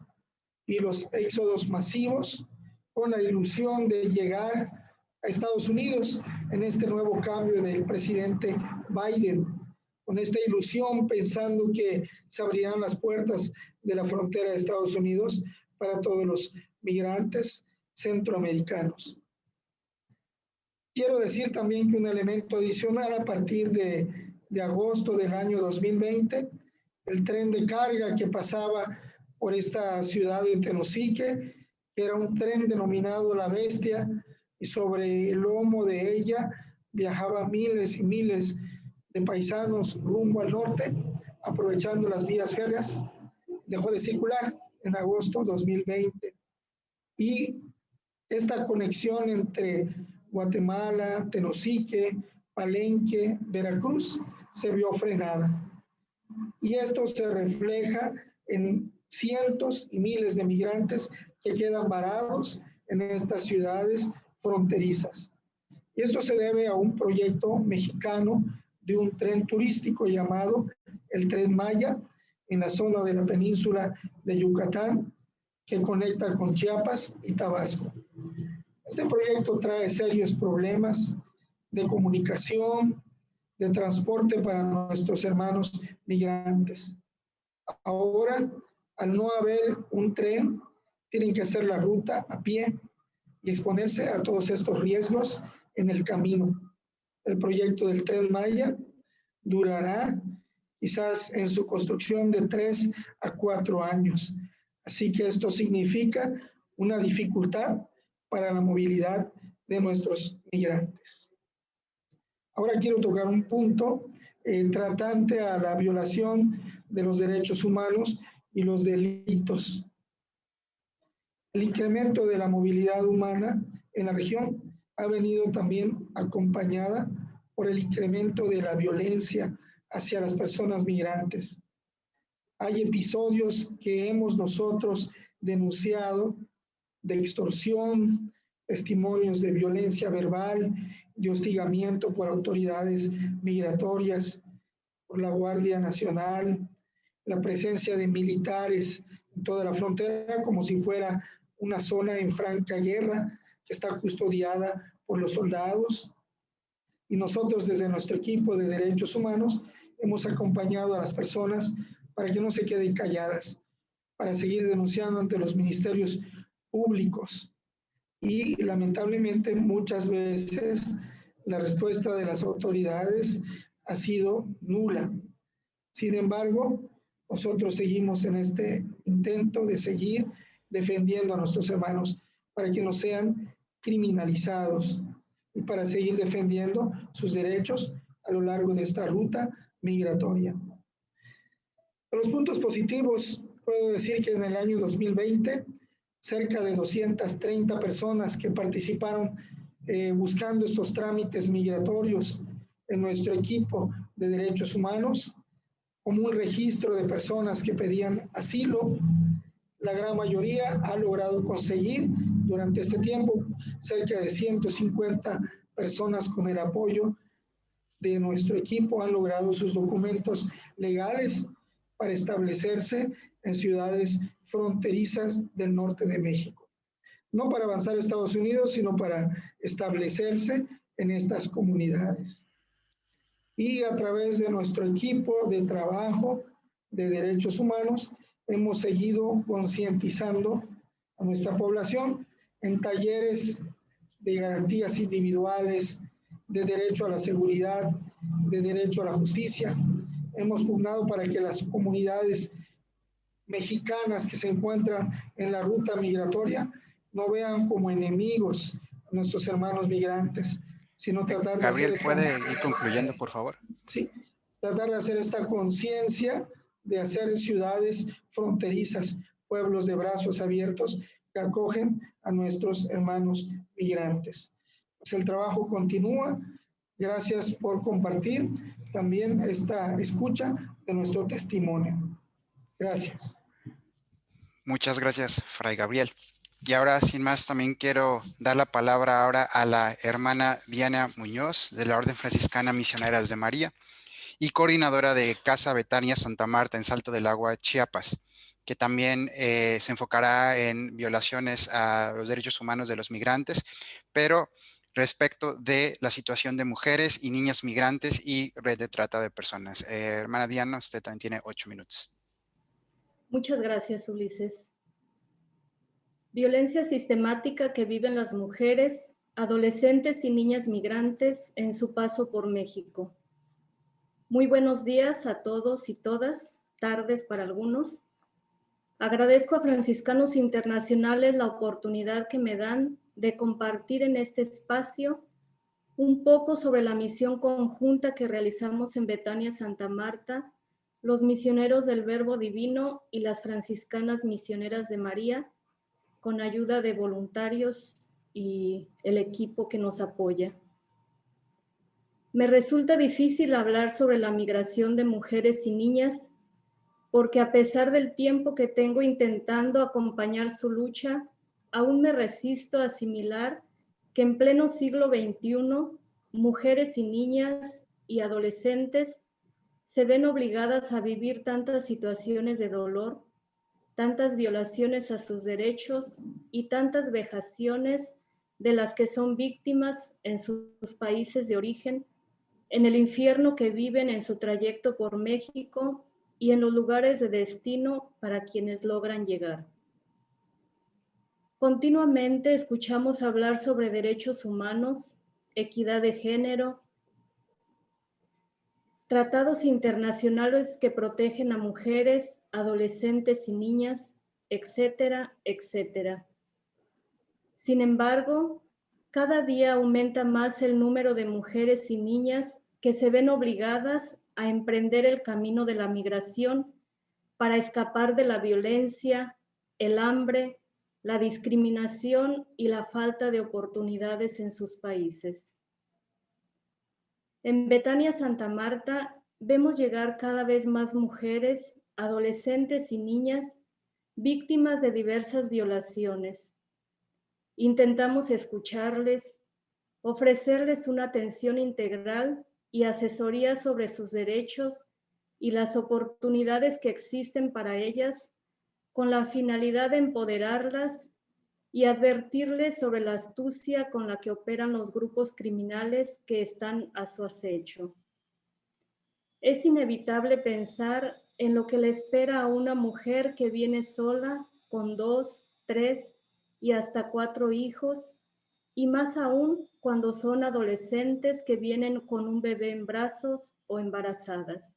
y los éxodos masivos con la ilusión de llegar a Estados Unidos en este nuevo cambio del presidente Biden, con esta ilusión pensando que se abrirán las puertas de la frontera de Estados Unidos para todos los migrantes centroamericanos. Quiero decir también que un elemento adicional a partir de agosto del año 2020, el tren de carga que pasaba por esta ciudad de Tenosique, que era un tren denominado La Bestia, y sobre el lomo de ella viajaban miles y miles de paisanos rumbo al norte, aprovechando las vías férreas, dejó de circular en agosto de 2020. Y esta conexión entre Guatemala, Tenosique, Palenque, Veracruz, se vio frenada. Y esto se refleja en cientos y miles de migrantes que quedan varados en estas ciudades fronterizas. Y esto se debe a un proyecto mexicano de un tren turístico llamado el Tren Maya en la zona de la península de Yucatán, que conecta con Chiapas y Tabasco. Este proyecto trae serios problemas de comunicación, de transporte para nuestros hermanos migrantes. Ahora, al no haber un tren, tienen que hacer la ruta a pie y exponerse a todos estos riesgos en el camino. El proyecto del Tren Maya durará quizás en su construcción de 3 a 4 años. Así que esto significa una dificultad para la movilidad de nuestros migrantes. Ahora quiero tocar un punto tratante a la violación de los derechos humanos y los delitos. El incremento de la movilidad humana en la región ha venido también acompañada por el incremento de la violencia hacia las personas migrantes. Hay episodios que hemos nosotros denunciado de extorsión, testimonios de violencia verbal, de hostigamiento por autoridades migratorias, por la Guardia Nacional, la presencia de militares en toda la frontera como si fuera una zona en franca guerra que está custodiada por los soldados. Y nosotros desde nuestro equipo de derechos humanos hemos acompañado a las personas para que no se queden calladas, para seguir denunciando ante los ministerios públicos y lamentablemente muchas veces la respuesta de las autoridades ha sido nula. Sin embargo, nosotros seguimos en este intento de seguir defendiendo a nuestros hermanos para que no sean criminalizados y para seguir defendiendo sus derechos a lo largo de esta ruta migratoria. De los puntos positivos, puedo decir que en el año 2020, cerca de 230 personas que participaron buscando estos trámites migratorios en nuestro equipo de derechos humanos, como un registro de personas que pedían asilo. La gran mayoría ha logrado conseguir durante este tiempo cerca de 150 personas con el apoyo de nuestro equipo han logrado sus documentos legales para establecerse en ciudades fronterizas del norte de México. No para avanzar a Estados Unidos, sino para establecerse en estas comunidades. Y a través de nuestro equipo de trabajo de derechos humanos, hemos seguido concientizando a nuestra población en talleres de garantías individuales, de derecho a la seguridad, de derecho a la justicia. Hemos pugnado para que las comunidades mexicanas que se encuentran en la ruta migratoria no vean como enemigos a nuestros hermanos migrantes, sino tratar de Gabriel, hacer ¿puede ir concluyendo, por favor? Sí, tratar de hacer esta conciencia, de hacer ciudades fronterizas, pueblos de brazos abiertos que acogen a nuestros hermanos migrantes. Pues el trabajo continúa. Gracias por compartir también esta escucha de nuestro testimonio. Gracias. Muchas gracias, Fray Gabriel. Y ahora, sin más, también quiero dar la palabra ahora a la hermana Diana Muñoz, de la Orden Franciscana Misioneras de María y coordinadora de Casa Betania Santa Marta en Salto del Agua, Chiapas, que también se enfocará en violaciones a los derechos humanos de los migrantes, pero respecto de la situación de mujeres y niñas migrantes y red de trata de personas. Hermana Diana, usted también tiene 8 minutos. Muchas gracias, Ulises. Violencia sistemática que viven las mujeres, adolescentes y niñas migrantes en su paso por México. Muy buenos días a todos y todas, tardes para algunos. Agradezco a Franciscanos Internacionales la oportunidad que me dan de compartir en este espacio un poco sobre la misión conjunta que realizamos en Betania Santa Marta, los misioneros del Verbo Divino y las franciscanas misioneras de María, con ayuda de voluntarios y el equipo que nos apoya. Me resulta difícil hablar sobre la migración de mujeres y niñas porque a pesar del tiempo que tengo intentando acompañar su lucha, aún me resisto a asimilar que en pleno siglo XXI, mujeres y niñas y adolescentes se ven obligadas a vivir tantas situaciones de dolor, tantas violaciones a sus derechos y tantas vejaciones de las que son víctimas en sus países de origen, en el infierno que viven en su trayecto por México y en los lugares de destino para quienes logran llegar. Continuamente escuchamos hablar sobre derechos humanos, equidad de género, tratados internacionales que protegen a mujeres, adolescentes y niñas, etcétera, etcétera. Sin embargo, cada día aumenta más el número de mujeres y niñas que se ven obligadas a emprender el camino de la migración para escapar de la violencia, el hambre, la discriminación y la falta de oportunidades en sus países. En Betania Santa Marta vemos llegar cada vez más mujeres, adolescentes y niñas víctimas de diversas violaciones. Intentamos escucharles, ofrecerles una atención integral y asesoría sobre sus derechos y las oportunidades que existen para ellas, con la finalidad de empoderarlas y advertirles sobre la astucia con la que operan los grupos criminales que están a su acecho. Es inevitable pensar en lo que le espera a una mujer que viene sola, con 2, 3 y hasta 4 hijos, y más aún cuando son adolescentes que vienen con un bebé en brazos o embarazadas.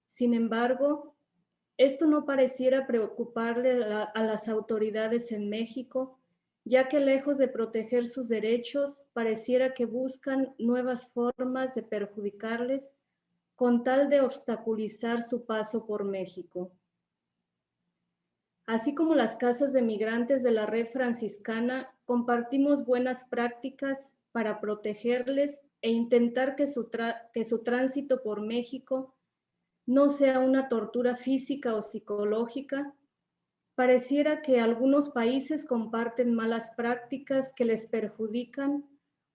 Sin embargo, esto no pareciera preocuparle a las autoridades en México, ya que lejos de proteger sus derechos, pareciera que buscan nuevas formas de perjudicarles con tal de obstaculizar su paso por México. Así como las casas de migrantes de la red franciscana, compartimos buenas prácticas para protegerles e intentar que su tránsito por México no sea una tortura física o psicológica. Pareciera que algunos países comparten malas prácticas que les perjudican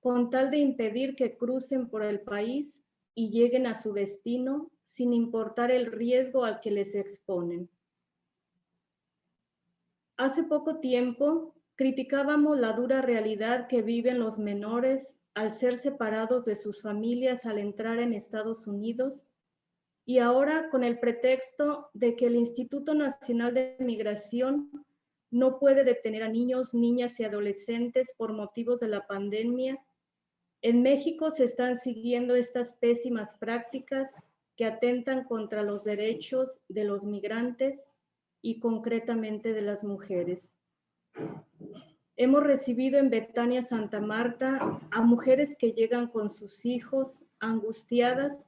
con tal de impedir que crucen por el país y lleguen a su destino sin importar el riesgo al que les exponen. Hace poco tiempo criticábamos la dura realidad que viven los menores al ser separados de sus familias al entrar en Estados Unidos, y ahora con el pretexto de que el Instituto Nacional de Migración no puede detener a niños, niñas y adolescentes por motivos de la pandemia, en México se están siguiendo estas pésimas prácticas que atentan contra los derechos de los migrantes y concretamente de las mujeres. Hemos recibido en Betania Santa Marta a mujeres que llegan con sus hijos angustiadas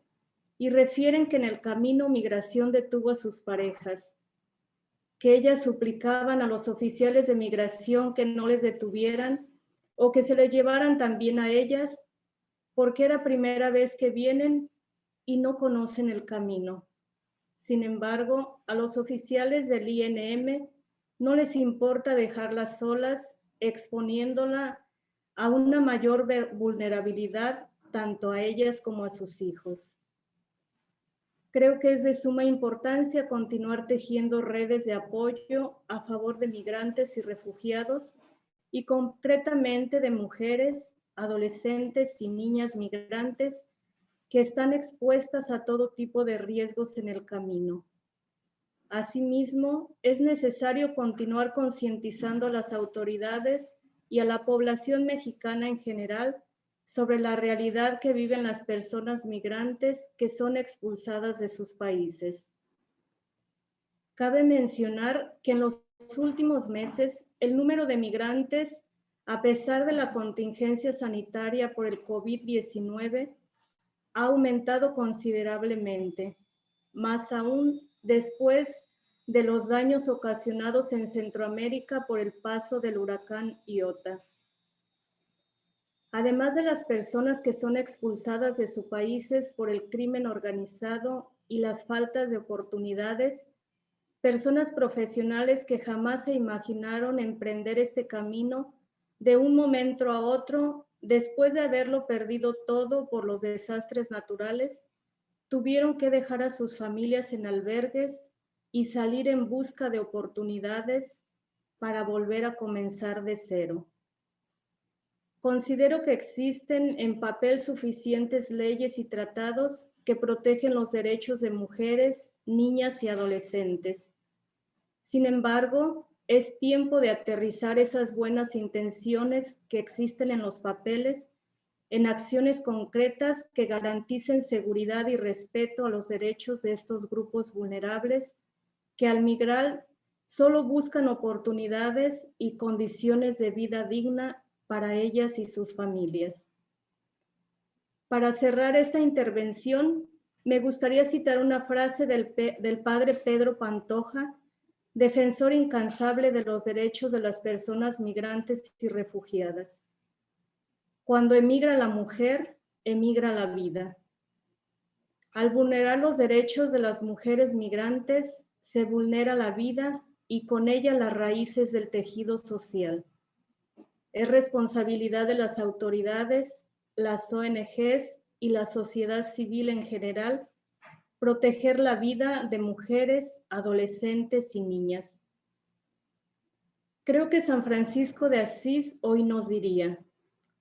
y refieren que en el camino migración detuvo a sus parejas, que ellas suplicaban a los oficiales de migración que no les detuvieran o que se les llevaran también a ellas porque era primera vez que vienen y no conocen el camino. Sin embargo, a los oficiales del INM no les importa dejarlas solas, exponiéndola a una mayor vulnerabilidad tanto a ellas como a sus hijos. Creo que es de suma importancia continuar tejiendo redes de apoyo a favor de migrantes y refugiados y concretamente de mujeres, adolescentes y niñas migrantes que están expuestas a todo tipo de riesgos en el camino. Asimismo, es necesario continuar concientizando a las autoridades y a la población mexicana en general sobre la realidad que viven las personas migrantes que son expulsadas de sus países. Cabe mencionar que en los últimos meses el número de migrantes, a pesar de la contingencia sanitaria por el COVID-19, ha aumentado considerablemente, más aún después de los daños ocasionados en Centroamérica por el paso del huracán Iota. Además de las personas que son expulsadas de sus países por el crimen organizado y las faltas de oportunidades, personas profesionales que jamás se imaginaron emprender este camino de un momento a otro, después de haberlo perdido todo por los desastres naturales, tuvieron que dejar a sus familias en albergues y salir en busca de oportunidades para volver a comenzar de cero. Considero que existen en papel suficientes leyes y tratados que protegen los derechos de mujeres, niñas y adolescentes. Sin embargo, es tiempo de aterrizar esas buenas intenciones que existen en los papeles en acciones concretas que garanticen seguridad y respeto a los derechos de estos grupos vulnerables que al migrar solo buscan oportunidades y condiciones de vida digna para ellas y sus familias. Para cerrar esta intervención, me gustaría citar una frase del padre Pedro Pantoja, defensor incansable de los derechos de las personas migrantes y refugiadas. Cuando emigra la mujer, emigra la vida. Al vulnerar los derechos de las mujeres migrantes, se vulnera la vida y con ella las raíces del tejido social. Es responsabilidad de las autoridades, las ONGs y la sociedad civil en general proteger la vida de mujeres, adolescentes y niñas. Creo que San Francisco de Asís hoy nos diría: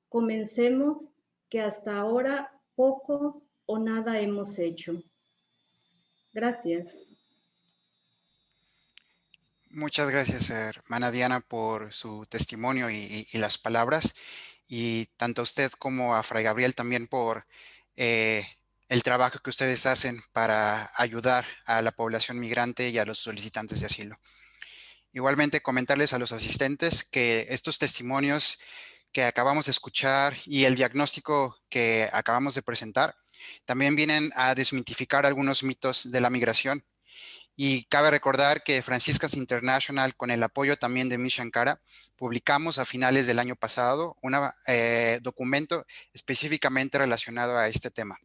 comencemos, que hasta ahora poco o nada hemos hecho. Gracias. Muchas gracias, hermana Diana, por su testimonio y las palabras, y tanto a usted como a Fray Gabriel también por el trabajo que ustedes hacen para ayudar a la población migrante y a los solicitantes de asilo. Igualmente, comentarles a los asistentes que estos testimonios que acabamos de escuchar y el diagnóstico que acabamos de presentar también vienen a desmitificar algunos mitos de la migración. Y cabe recordar que Franciscans International, con el apoyo también de Miss Shankara, publicamos a finales del año pasado un documento específicamente relacionado a este tema.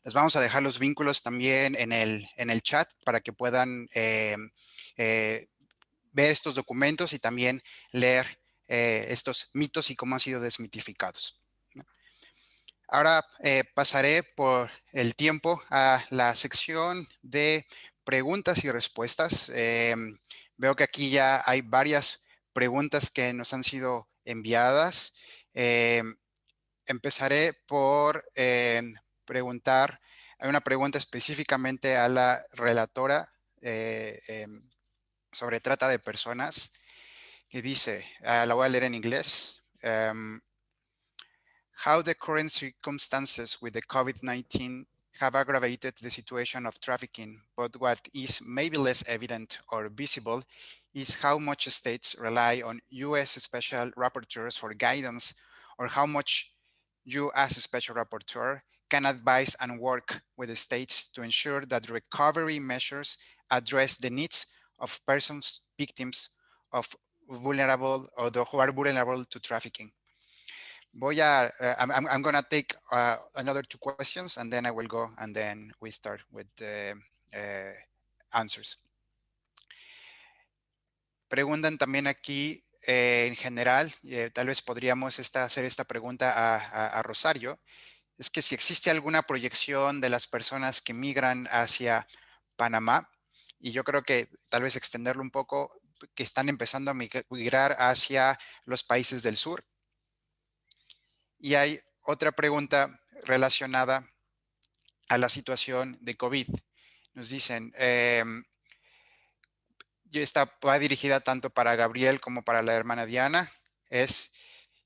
Les vamos a dejar los vínculos también en el chat para que puedan ver estos documentos y también leer estos mitos y cómo han sido desmitificados. Ahora pasaré por el tiempo a la sección de preguntas y respuestas. Veo que aquí ya hay varias preguntas que nos han sido enviadas. Empezaré por preguntar, hay una pregunta específicamente a la relatora sobre trata de personas que dice, la voy a leer en inglés. How the current circumstances with the COVID-19 have aggravated the situation of trafficking, but what is maybe less evident or visible is how much states rely on U.S. special rapporteurs for guidance, or how much you as a special rapporteur can advise and work with the states to ensure that recovery measures address the needs of persons, victims of vulnerable or who are vulnerable to trafficking. I'm going to take another 2 questions and then I will go and then we start with the answers. Preguntan también aquí en general, tal vez podríamos hacer esta pregunta a Rosario, es que si existe alguna proyección de las personas que migran hacia Panamá, y yo creo que tal vez extenderlo un poco, que están empezando a migrar hacia los países del sur. Y hay otra pregunta relacionada a la situación de COVID. Nos dicen, esta va dirigida tanto para Gabriel como para la hermana Diana, es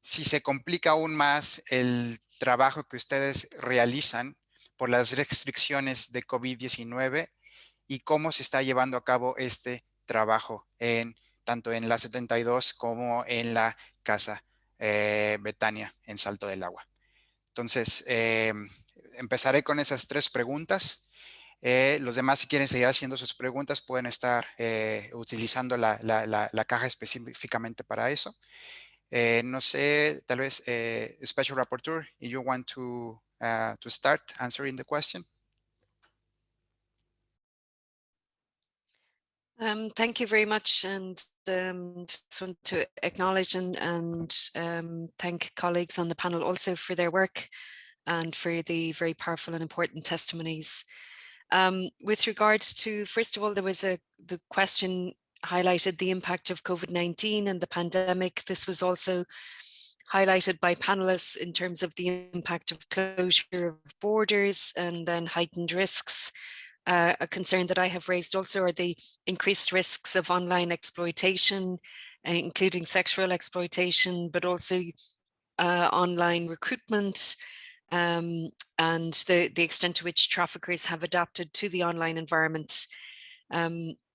si se complica aún más el trabajo que ustedes realizan por las restricciones de COVID-19 y cómo se está llevando a cabo este trabajo tanto en la 72 como en la Casa Betania en Salto del Agua. Entonces, empezaré con esas 3 preguntas. Los demás, si quieren seguir haciendo sus preguntas, pueden estar utilizando la caja específicamente para eso. No sé, tal vez, Special Rapporteur, if you want to start answering the question. Thank you very much, and just want to acknowledge and thank colleagues on the panel also for their work and for the very powerful and important testimonies. With regards to, first of all, there was the question highlighted the impact of COVID-19 and the pandemic. This was also highlighted by panelists in terms of the impact of closure of borders and then heightened risks. A concern that I have raised also are the increased risks of online exploitation, including sexual exploitation, but also online recruitment, and the extent to which traffickers have adapted to the online environment.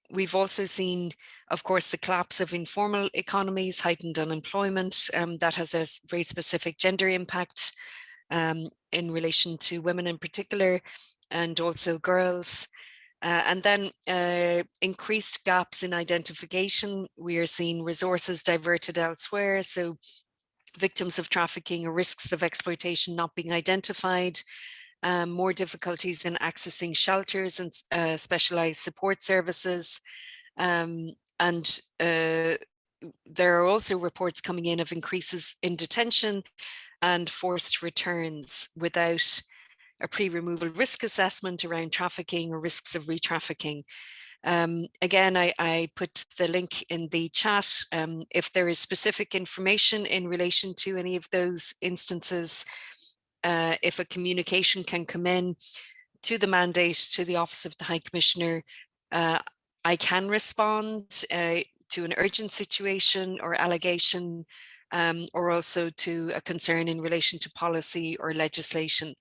We've also seen, of course, the collapse of informal economies, heightened unemployment, that has a very specific gender impact in relation to women in particular, and also girls. And then increased gaps in identification. We are seeing resources diverted elsewhere. So victims of trafficking or risks of exploitation not being identified, more difficulties in accessing shelters and specialized support services. And there are also reports coming in of increases in detention and forced returns without a pre-removal risk assessment around trafficking or risks of re-trafficking. Again, I put the link in the chat. If there is specific information in relation to any of those instances, if a communication can come in to the mandate to the Office of the High Commissioner, I can respond to an urgent situation or allegation, or also to a concern in relation to policy or legislation.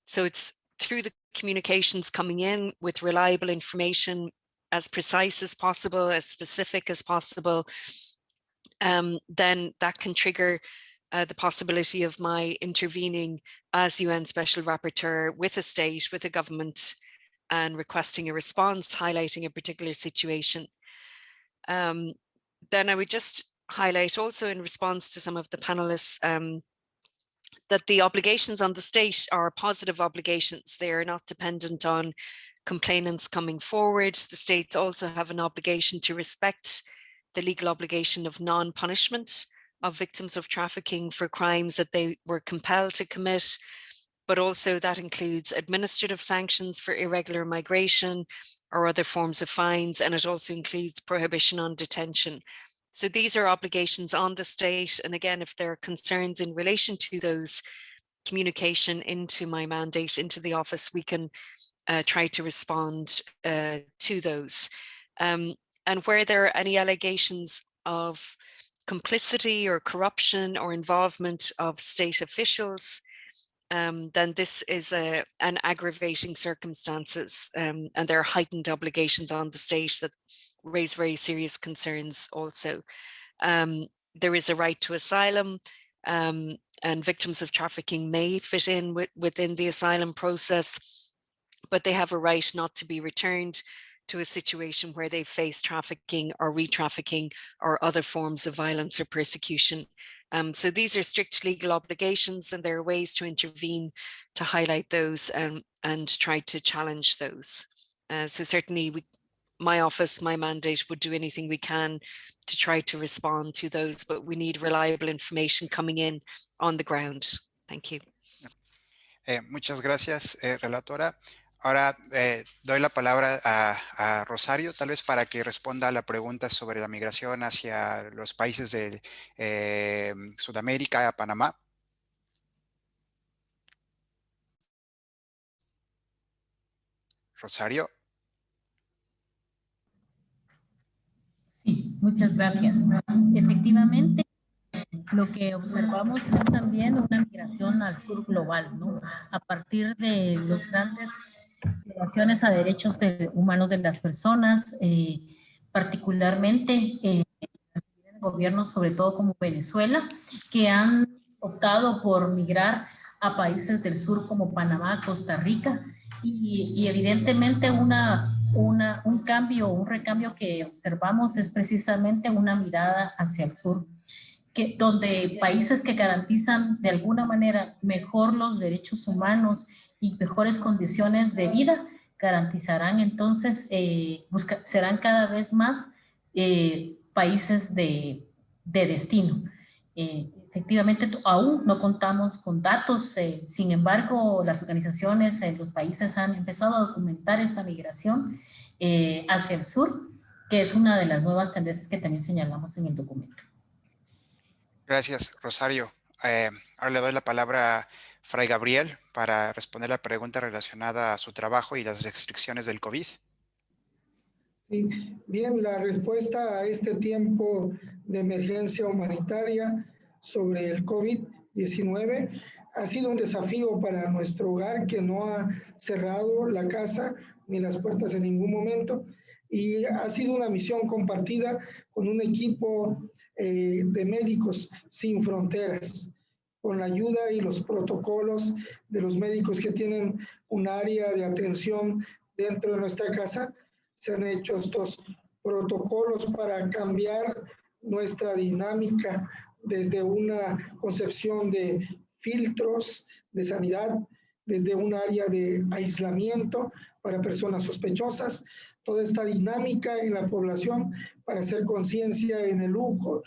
So it's through the communications coming in with reliable information, as precise as possible, as specific as possible, then that can trigger the possibility of my intervening as UN Special Rapporteur with a state, with a government, and requesting a response, highlighting a particular situation. Then I would just highlight also in response to some of the panelists that the obligations on the state are positive obligations. They are not dependent on complainants coming forward. The states also have an obligation to respect the legal obligation of non-punishment of victims of trafficking for crimes that they were compelled to commit, but also that includes administrative sanctions for irregular migration or other forms of fines, and it also includes prohibition on detention. So these are obligations on the state, and again, if there are concerns in relation to those, communication into my mandate, into the office, we can try to respond to those. And where there are any allegations of complicity or corruption or involvement of state officials, then this is an aggravating circumstances, and there are heightened obligations on the state that raise very serious concerns also. There is a right to asylum, and victims of trafficking may fit in within the asylum process, but they have a right not to be returned to a situation where they face trafficking or re-trafficking or other forms of violence or persecution. So these are strict legal obligations, and there are ways to intervene to highlight those and try to challenge those. So certainly my office, my mandate would do anything we can to try to respond to those, but we need reliable information coming in on the ground. Thank you. Muchas gracias, relatora. Ahora doy la palabra a Rosario, tal vez para que responda a la pregunta sobre la migración hacia los países de Sudamérica, a Panamá. Rosario. Sí, muchas gracias. Efectivamente, lo que observamos es también una migración al sur global, ¿no? A partir de los grandes violaciones a derechos humanos de las personas, particularmente en gobiernos, sobre todo como Venezuela, que han optado por migrar a países del sur como Panamá, Costa Rica, y evidentemente un recambio que observamos es precisamente una mirada hacia el sur, donde países que garantizan de alguna manera mejor los derechos humanos y mejores condiciones de vida, garantizarán entonces, serán cada vez más países de destino. Efectivamente, aún no contamos con datos, sin embargo, las organizaciones en los países han empezado a documentar esta migración hacia el sur, que es una de las nuevas tendencias que también señalamos en el documento. Gracias, Rosario. Ahora le doy la palabra a Fray Gabriel para responder la pregunta relacionada a su trabajo y las restricciones del COVID. Sí, bien, la respuesta a este tiempo de emergencia humanitaria sobre el COVID-19 ha sido un desafío para nuestro hogar, que no ha cerrado la casa ni las puertas en ningún momento, y ha sido una misión compartida con un equipo de Médicos Sin Fronteras, con la ayuda y los protocolos de los médicos que tienen un área de atención dentro de nuestra casa. Se han hecho estos protocolos para cambiar nuestra dinámica desde una concepción de filtros de sanidad, desde un área de aislamiento para personas sospechosas, toda esta dinámica en la población para hacer conciencia en el uso,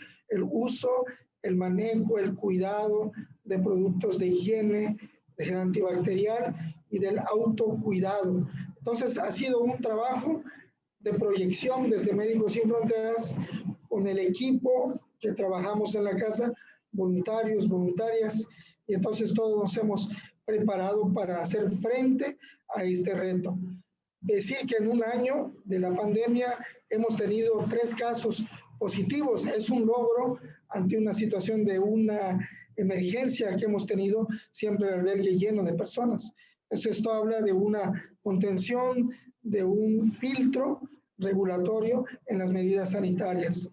el manejo, el cuidado de productos de higiene, de gel antibacterial y del autocuidado. Entonces ha sido un trabajo de proyección desde Médicos Sin Fronteras con el equipo que trabajamos en la casa, voluntarios, voluntarias, y entonces todos nos hemos preparado para hacer frente a este reto. Decir que en un año de la pandemia hemos tenido 3 casos positivos. Es un logro ante una situación de una emergencia que hemos tenido siempre el albergue lleno de personas. Esto habla de una contención, de un filtro regulatorio en las medidas sanitarias.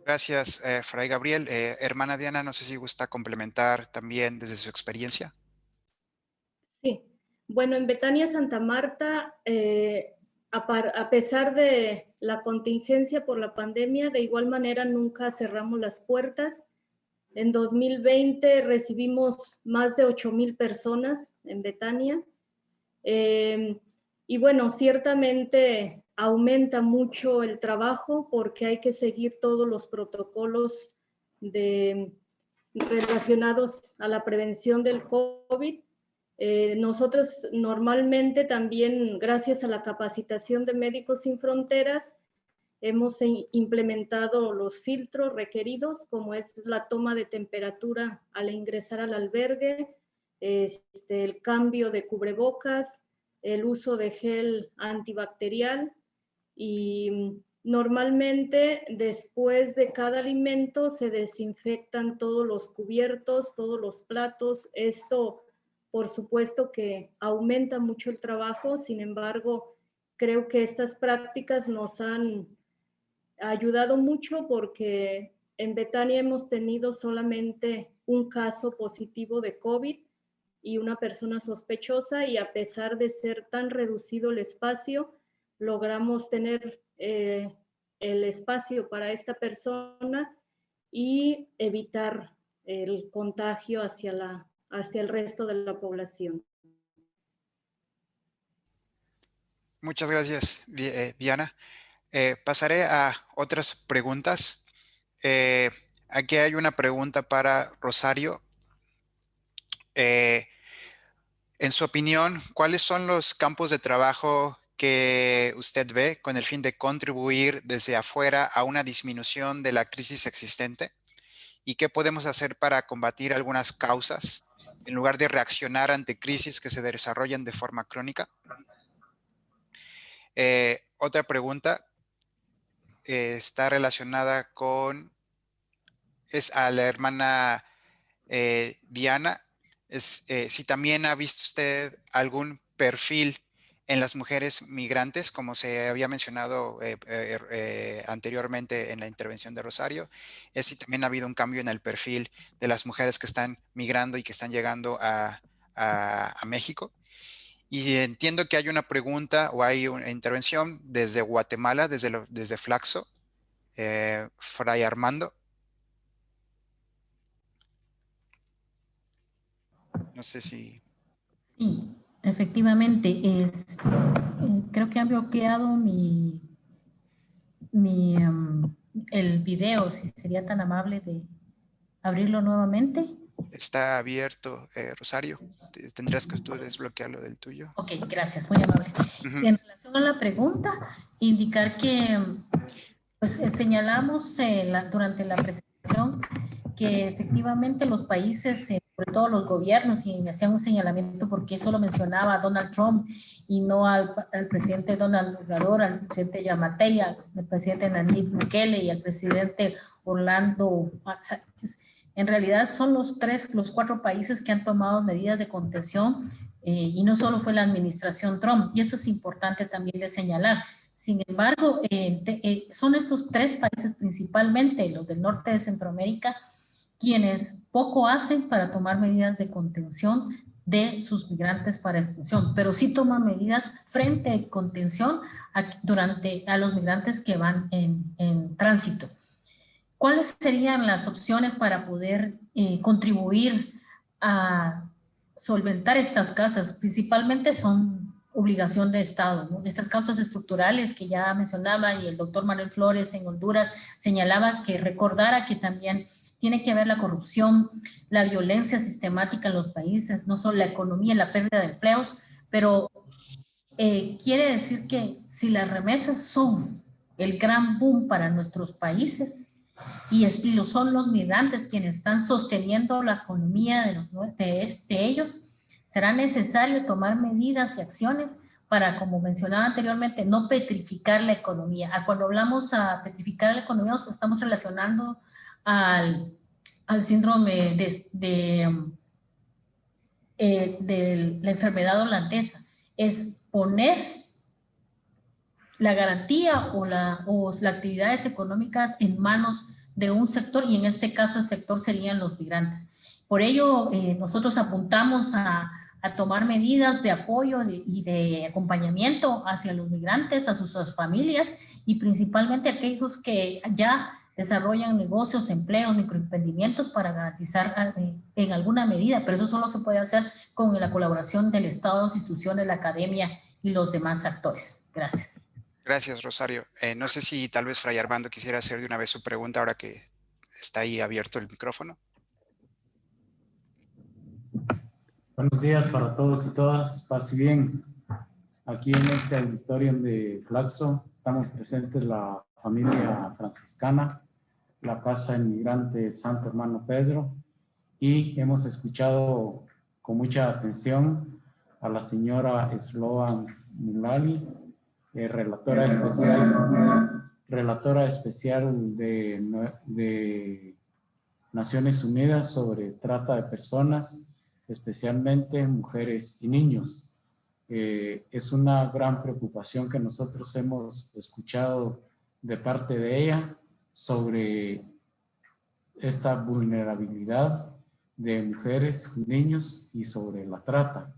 Gracias, Fray Gabriel. Hermana Diana, no sé si gusta complementar también desde su experiencia. Sí, bueno, en Betania Santa Marta, a pesar de la contingencia por la pandemia, de igual manera nunca cerramos las puertas. En 2020 recibimos más de 8,000 personas en Betania. Y bueno, ciertamente aumenta mucho el trabajo porque hay que seguir todos los protocolos relacionados a la prevención del COVID. Nosotros normalmente también, gracias a la capacitación de Médicos Sin Fronteras, hemos implementado los filtros requeridos, como es la toma de temperatura al ingresar al albergue, el cambio de cubrebocas, el uso de gel antibacterial y normalmente después de cada alimento se desinfectan todos los cubiertos, todos los platos. Esto, por supuesto, que aumenta mucho el trabajo. Sin embargo, creo que estas prácticas nos han ayudado mucho porque en Betania hemos tenido solamente un caso positivo de COVID y una persona sospechosa, y a pesar de ser tan reducido el espacio, logramos tener el espacio para esta persona y evitar el contagio hacia el resto de la población. Muchas gracias, Diana. Pasaré a otras preguntas. Aquí hay una pregunta para Rosario. En su opinión, ¿cuáles son los campos de trabajo que usted ve con el fin de contribuir desde afuera a una disminución de la crisis existente? ¿Y qué podemos hacer para combatir algunas causas en lugar de reaccionar ante crisis que se desarrollan de forma crónica? Otra pregunta está relacionada es a la hermana Diana. Si también ha visto usted algún perfil en las mujeres migrantes, como se había mencionado anteriormente en la intervención de Rosario, es si también ha habido un cambio en el perfil de las mujeres que están migrando y que están llegando a México. Y entiendo que hay una pregunta o hay una intervención desde Guatemala, desde Flaxo, Fray Armando. No sé si... Sí, efectivamente, creo que han bloqueado el video, si sería tan amable de abrirlo nuevamente. Está abierto, Rosario. Tendrás que tú desbloquearlo del tuyo. Ok, gracias, muy amable. Y en relación a la pregunta, indicar que pues, señalamos durante la presentación que efectivamente los países, sobre todo los gobiernos, y hacían un señalamiento porque eso lo mencionaba Donald Trump y no al presidente Donald Obrador, al presidente Yamatei, al presidente Nayib Bukele y al presidente Orlando Sánchez. En realidad son los 4 países que han tomado medidas de contención y no solo fue la administración Trump, y eso es importante también de señalar. Sin embargo, son estos 3 países principalmente, los del norte de Centroamérica, quienes poco hacen para tomar medidas de contención de sus migrantes para expulsión, pero sí toman medidas frente a contención a los migrantes que van en tránsito. ¿Cuáles serían las opciones para poder contribuir a solventar estas causas? Principalmente son obligación de Estado, ¿no? Estas causas estructurales que ya mencionaba y el doctor Manuel Flores en Honduras señalaba que recordara que también tiene que ver la corrupción, la violencia sistemática en los países, no solo la economía, la pérdida de empleos, pero quiere decir que si las remesas son el gran boom para nuestros países, y son los migrantes quienes están sosteniendo la economía de ellos, será necesario tomar medidas y acciones para, como mencionaba anteriormente, no petrificar la economía. Cuando hablamos a petrificar la economía, nos estamos relacionando al síndrome de la enfermedad holandesa. Es poner la garantía o las actividades económicas en manos de un sector, y en este caso el sector serían los migrantes. Por ello, nosotros apuntamos a tomar medidas de apoyo y de acompañamiento hacia los migrantes, a sus familias, y principalmente aquellos que ya desarrollan negocios, empleos, microemprendimientos para garantizar en alguna medida, pero eso solo se puede hacer con la colaboración del Estado, las instituciones, la academia y los demás actores. Gracias. Gracias, Rosario. No sé si tal vez Fray Armando quisiera hacer de una vez su pregunta ahora que está ahí abierto el micrófono. Buenos días para todos y todas. Paz y bien. Aquí en este auditorio de Flaxo estamos presentes la familia franciscana, la Casa Inmigrante Santo Hermano Pedro, y hemos escuchado con mucha atención a la señora Sloan Mulali, relatora especial de Naciones Unidas sobre trata de personas, especialmente mujeres y niños. Es una gran preocupación que nosotros hemos escuchado de parte de ella sobre esta vulnerabilidad de mujeres, niños y sobre la trata.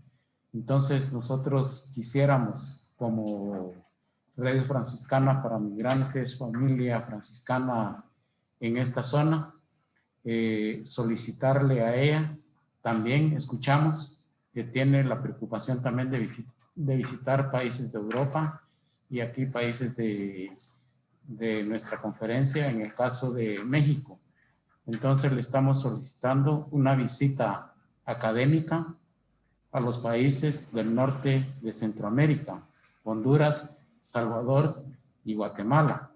Entonces nosotros quisiéramos, como Red Franciscana para Migrantes, familia franciscana en esta zona, solicitarle a ella. También escuchamos que tiene la preocupación también de visitar países de Europa y aquí países de nuestra conferencia, en el caso de México. Entonces le estamos solicitando una visita académica a los países del norte de Centroamérica, Honduras, Salvador y Guatemala,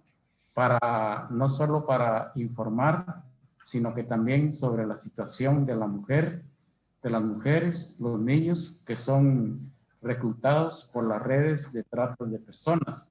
no solo para informar, sino que también sobre la situación de la mujer, de las mujeres, los niños que son reclutados por las redes de trata de personas,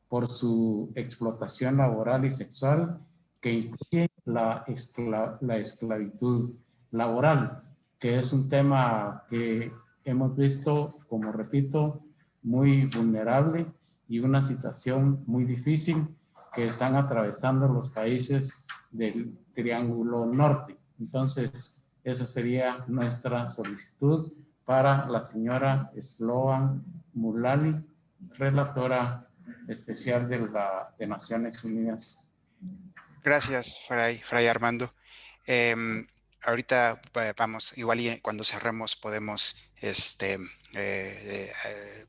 por su explotación laboral y sexual, que incluye la esclavitud laboral, que es un tema que hemos visto, como repito, muy vulnerable y una situación muy difícil que están atravesando los países del Triángulo Norte. Entonces, esa sería nuestra solicitud para la señora Sloan Mulali, relatora especial de Naciones Unidas. Gracias, Fray Armando. Ahorita vamos, igual y cuando cerremos podemos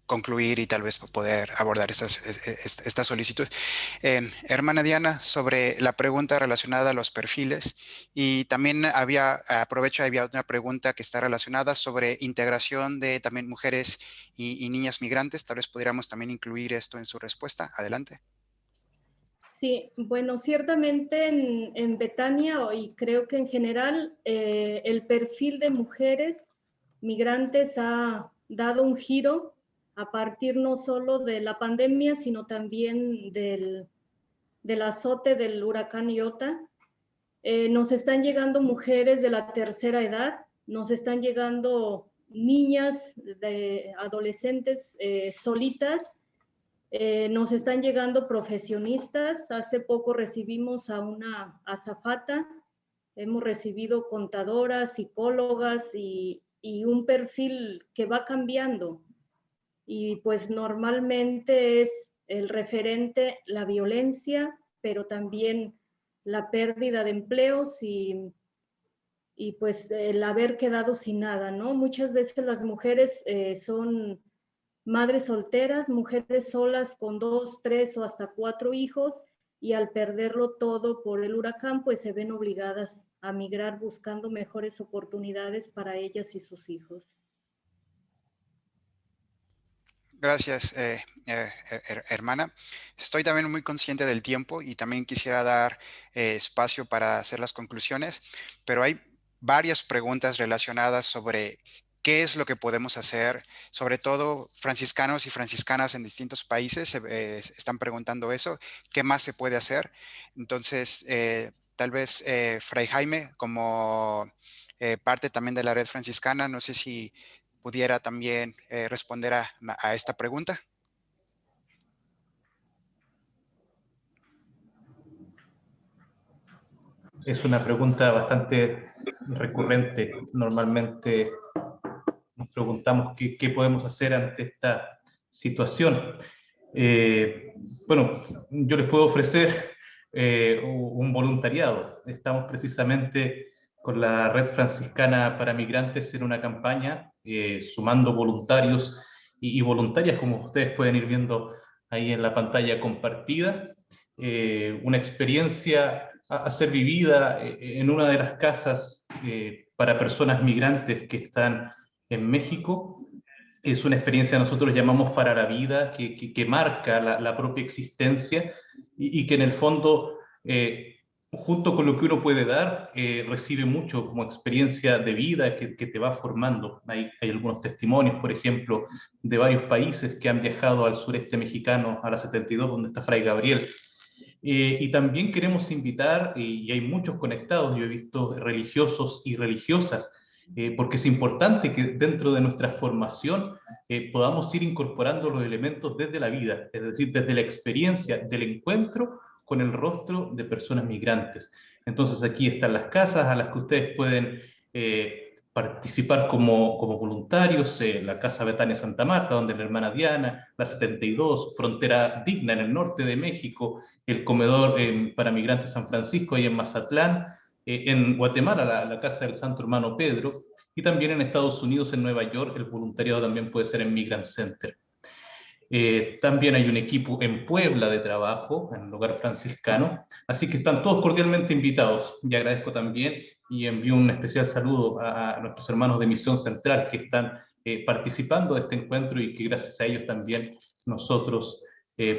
concluir y tal vez poder abordar esta solicitud. Hermana Diana, sobre la pregunta relacionada a los perfiles, y también había una pregunta que está relacionada sobre integración de también mujeres y niñas migrantes. Tal vez pudiéramos también incluir esto en su respuesta. Adelante. Sí, bueno, ciertamente en Betania y creo que en general el perfil de mujeres migrantes ha dado un giro a partir no solo de la pandemia, sino también del azote del huracán Iota. Nos están llegando mujeres de la tercera edad, nos están llegando niñas, adolescentes solitas, nos están llegando profesionistas. Hace poco recibimos a una azafata, hemos recibido contadoras, psicólogas y un perfil que va cambiando. Y pues normalmente es el referente la violencia, pero también la pérdida de empleos y pues el haber quedado sin nada, ¿no? Muchas veces las mujeres son madres solteras, mujeres solas con 2, 3 o hasta 4 hijos, y al perderlo todo por el huracán, pues se ven obligadas a migrar buscando mejores oportunidades para ellas y sus hijos. Gracias, hermana. Estoy también muy consciente del tiempo y también quisiera dar espacio para hacer las conclusiones, pero hay varias preguntas relacionadas sobre qué es lo que podemos hacer. Sobre todo franciscanos y franciscanas en distintos países están preguntando eso, ¿qué más se puede hacer? Entonces, tal vez Fray Jaime, como parte también de la red franciscana, no sé si pudiera también responder a esta pregunta. Es una pregunta bastante recurrente. Normalmente nos preguntamos qué podemos hacer ante esta situación. Bueno, yo les puedo ofrecer un voluntariado. Estamos precisamente con la Red Franciscana para Migrantes en una campaña, sumando voluntarios y voluntarias, como ustedes pueden ir viendo ahí en la pantalla compartida. Una experiencia a ser vivida en una de las casas para personas migrantes que están en México. Es una experiencia que nosotros llamamos para la vida, que marca la propia existencia y que en el fondo, junto con lo que uno puede dar, recibe mucho como experiencia de vida que te va formando. Hay algunos testimonios, por ejemplo, de varios países que han viajado al sureste mexicano, a la 72, donde está Fray Gabriel. Y también queremos invitar, y hay muchos conectados, yo he visto religiosos y religiosas, porque es importante que dentro de nuestra formación podamos ir incorporando los elementos desde la vida, es decir, desde la experiencia del encuentro con el rostro de personas migrantes. Entonces aquí están las casas a las que ustedes pueden participar como voluntarios, la Casa Betania Santa Marta, donde la hermana Diana, la 72, Frontera Digna en el norte de México, el comedor para migrantes San Francisco, ahí en Mazatlán, en Guatemala, la Casa del Santo Hermano Pedro, y también en Estados Unidos, en Nueva York, el voluntariado también puede ser en Migrant Center. También hay un equipo en Puebla de trabajo, en el Hogar Franciscano, así que están todos cordialmente invitados. Y agradezco también y envío un especial saludo a nuestros hermanos de Misión Central que están participando de este encuentro y que gracias a ellos también nosotros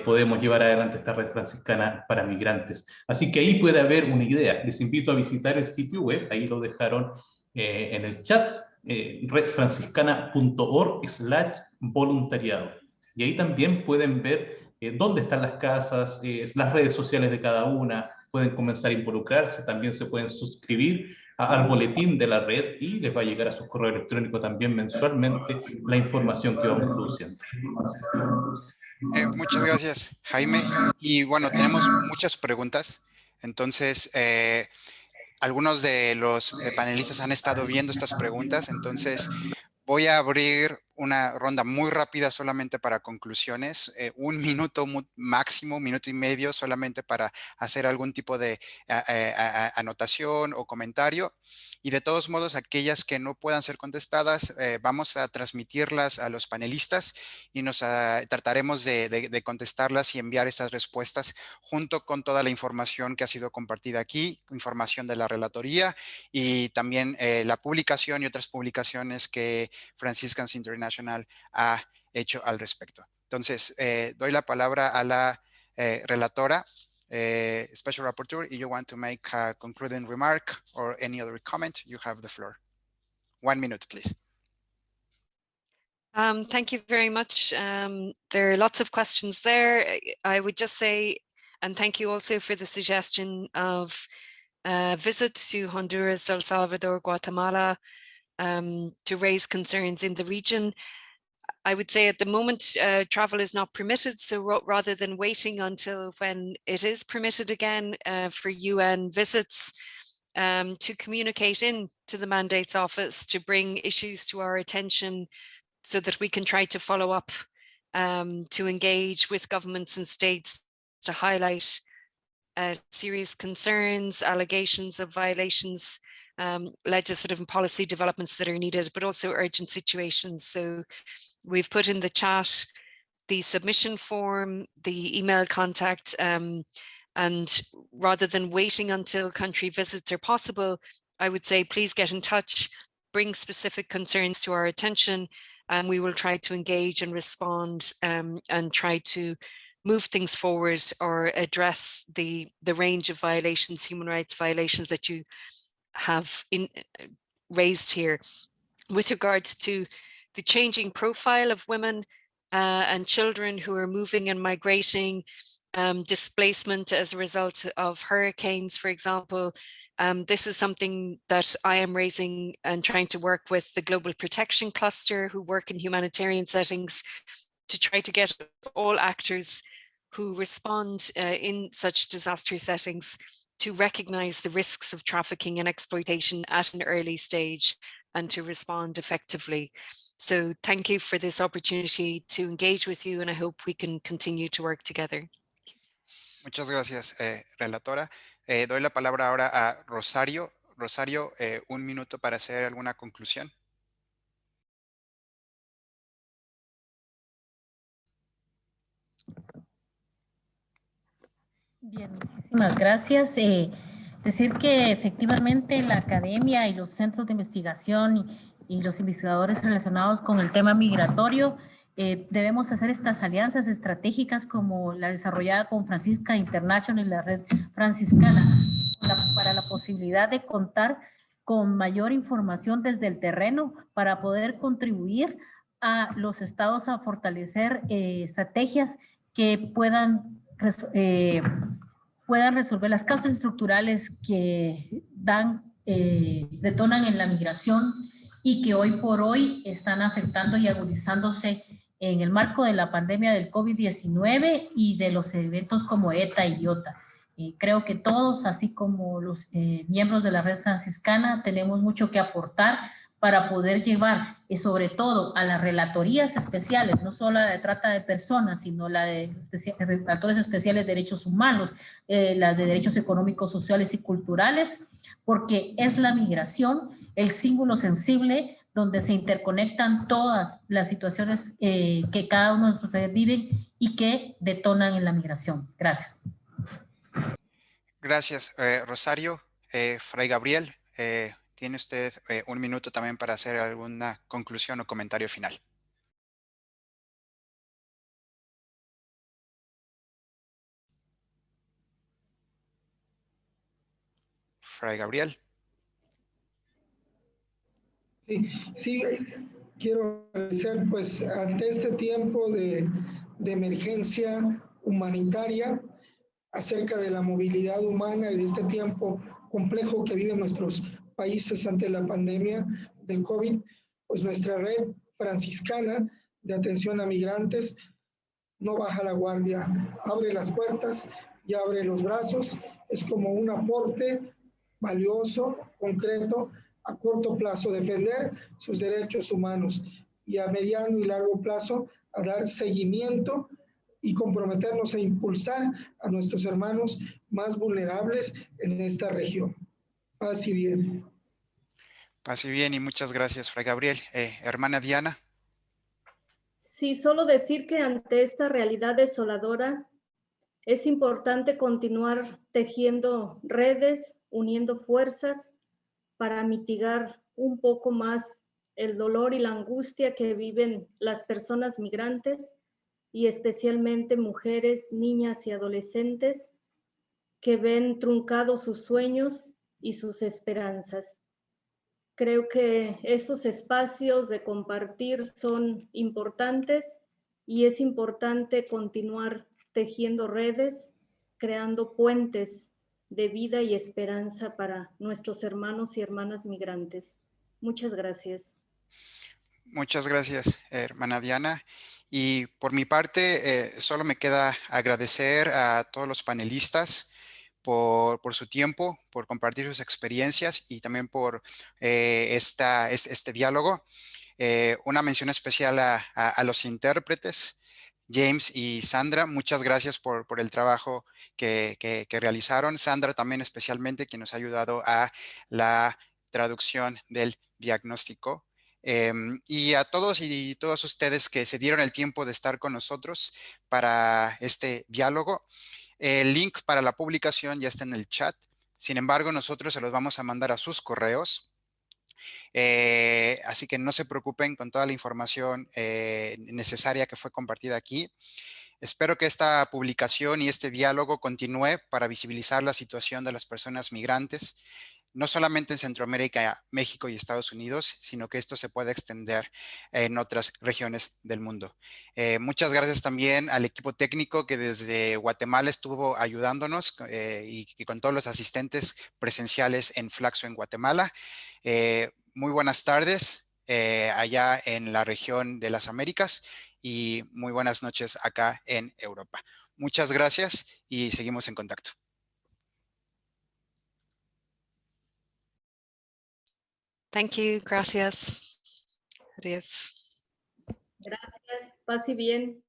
podemos llevar adelante esta red franciscana para migrantes. Así que ahí puede haber una idea. Les invito a visitar el sitio web, ahí lo dejaron en el chat, redfranciscana.org/voluntariado. Y ahí también pueden ver dónde están las casas, las redes sociales de cada una, pueden comenzar a involucrarse, también se pueden suscribir al boletín de la red y les va a llegar a su correo electrónico también mensualmente la información que vamos produciendo. Muchas gracias, Jaime. Y bueno, tenemos muchas preguntas. Entonces, algunos de los panelistas han estado viendo estas preguntas. Entonces, voy a abrir una ronda muy rápida solamente para conclusiones, un minuto máximo, minuto y medio solamente para hacer algún tipo de anotación o comentario. Y de todos modos, aquellas que no puedan ser contestadas, vamos a transmitirlas a los panelistas y nos trataremos de contestarlas y enviar esas respuestas junto con toda la información que ha sido compartida aquí, información de la relatoría y también la publicación y otras publicaciones que Franciscans International ha hecho al respecto. Entonces, doy la palabra a la relatora, Special Rapporteur. If you want to make a concluding remark or any other comment, you have the floor. 1 minute, please. Thank you very much. There are lots of questions there. I would just say, and thank you also for the suggestion of a visit to Honduras, El Salvador, Guatemala, to raise concerns in the region. I would say at the moment, travel is not permitted. So rather than waiting until when it is permitted again for UN visits, to communicate in to the Mandates Office to bring issues to our attention so that we can try to follow up, to engage with governments and states to highlight serious concerns, allegations of violations, legislative and policy developments that are needed, but also urgent situations. So we've put in the chat the submission form, the email contact, and rather than waiting until country visits are possible, I would say please get in touch, bring specific concerns to our attention, and we will try to engage and respond and try to move things forward or address the range of violations, human rights violations that you have raised here. with regards to the changing profile of women and children who are moving and migrating, displacement as a result of hurricanes, for example. This is something that I am raising and trying to work with the Global Protection Cluster, who work in humanitarian settings, to try to get all actors who respond in such disaster settings to recognize the risks of trafficking and exploitation at an early stage and to respond effectively. So thank you for this opportunity to engage with you, and I hope we can continue to work together. Muchas gracias, relatora. Doy la palabra ahora a Rosario. Rosario, un minuto para hacer alguna conclusión. Bien, muchísimas gracias. Decir que efectivamente la academia y los centros de investigación y los investigadores relacionados con el tema migratorio debemos hacer estas alianzas estratégicas como la desarrollada con Francisca International y la Red Franciscana para la posibilidad de contar con mayor información desde el terreno para poder contribuir a los estados a fortalecer estrategias que puedan resolver las causas estructurales que detonan en la migración y que hoy por hoy están afectando y agudizándose en el marco de la pandemia del COVID-19 y de los eventos como ETA y IOTA. Creo que todos, así como los miembros de la Red Franciscana, tenemos mucho que aportar para poder llevar, sobre todo a las relatorías especiales, no solo la de trata de personas, sino la de relatores especiales de derechos humanos, las de derechos económicos, sociales y culturales, porque es la migración el símbolo sensible donde se interconectan todas las situaciones que cada uno de nosotros vive y que detonan en la migración. Gracias. Gracias, Rosario. Fray Gabriel, tiene usted un minuto también para hacer alguna conclusión o comentario final. Fray Gabriel. Sí, quiero agradecer, pues, ante este tiempo de emergencia humanitaria, acerca de la movilidad humana y de este tiempo complejo que viven nuestros países ante la pandemia del COVID, pues nuestra red franciscana de atención a migrantes no baja la guardia, abre las puertas y abre los brazos. Es como un aporte valioso, concreto, a corto plazo, defender sus derechos humanos y a mediano y largo plazo a dar seguimiento y comprometernos a impulsar a nuestros hermanos más vulnerables en esta región. Paz y bien. Paz y bien y muchas gracias, Fray Gabriel. Hermana Diana. Sí, solo decir que ante esta realidad desoladora es importante continuar tejiendo redes, uniendo fuerzas para mitigar un poco más el dolor y la angustia que viven las personas migrantes y especialmente mujeres, niñas y adolescentes que ven truncados sus sueños y sus esperanzas. Creo que esos espacios de compartir son importantes y es importante continuar tejiendo redes, creando puentes de vida y esperanza para nuestros hermanos y hermanas migrantes. Muchas gracias. Muchas gracias, hermana Diana. Y por mi parte, solo me queda agradecer a todos los panelistas por su tiempo, por compartir sus experiencias y también por este diálogo. Una mención especial a los intérpretes, James y Sandra. Muchas gracias por el trabajo que realizaron. Sandra también especialmente, quien nos ha ayudado a la traducción del diagnóstico. Y a todos y todas ustedes que se dieron el tiempo de estar con nosotros para este diálogo. El link para la publicación ya está en el chat. Sin embargo, nosotros se los vamos a mandar a sus correos. Así que no se preocupen con toda la información necesaria que fue compartida aquí. Espero que esta publicación y este diálogo continúe para visibilizar la situación de las personas migrantes, no solamente en Centroamérica, México y Estados Unidos, sino que esto se pueda extender en otras regiones del mundo. Muchas también al equipo técnico que desde Guatemala estuvo ayudándonos y con todos los asistentes presenciales en Flaxo en Guatemala. Muy buenas tardes allá en la región de las Américas y muy buenas noches acá en Europa. Muchas gracias y seguimos en contacto. Thank you. Gracias. Adiós. Gracias. Paz y bien.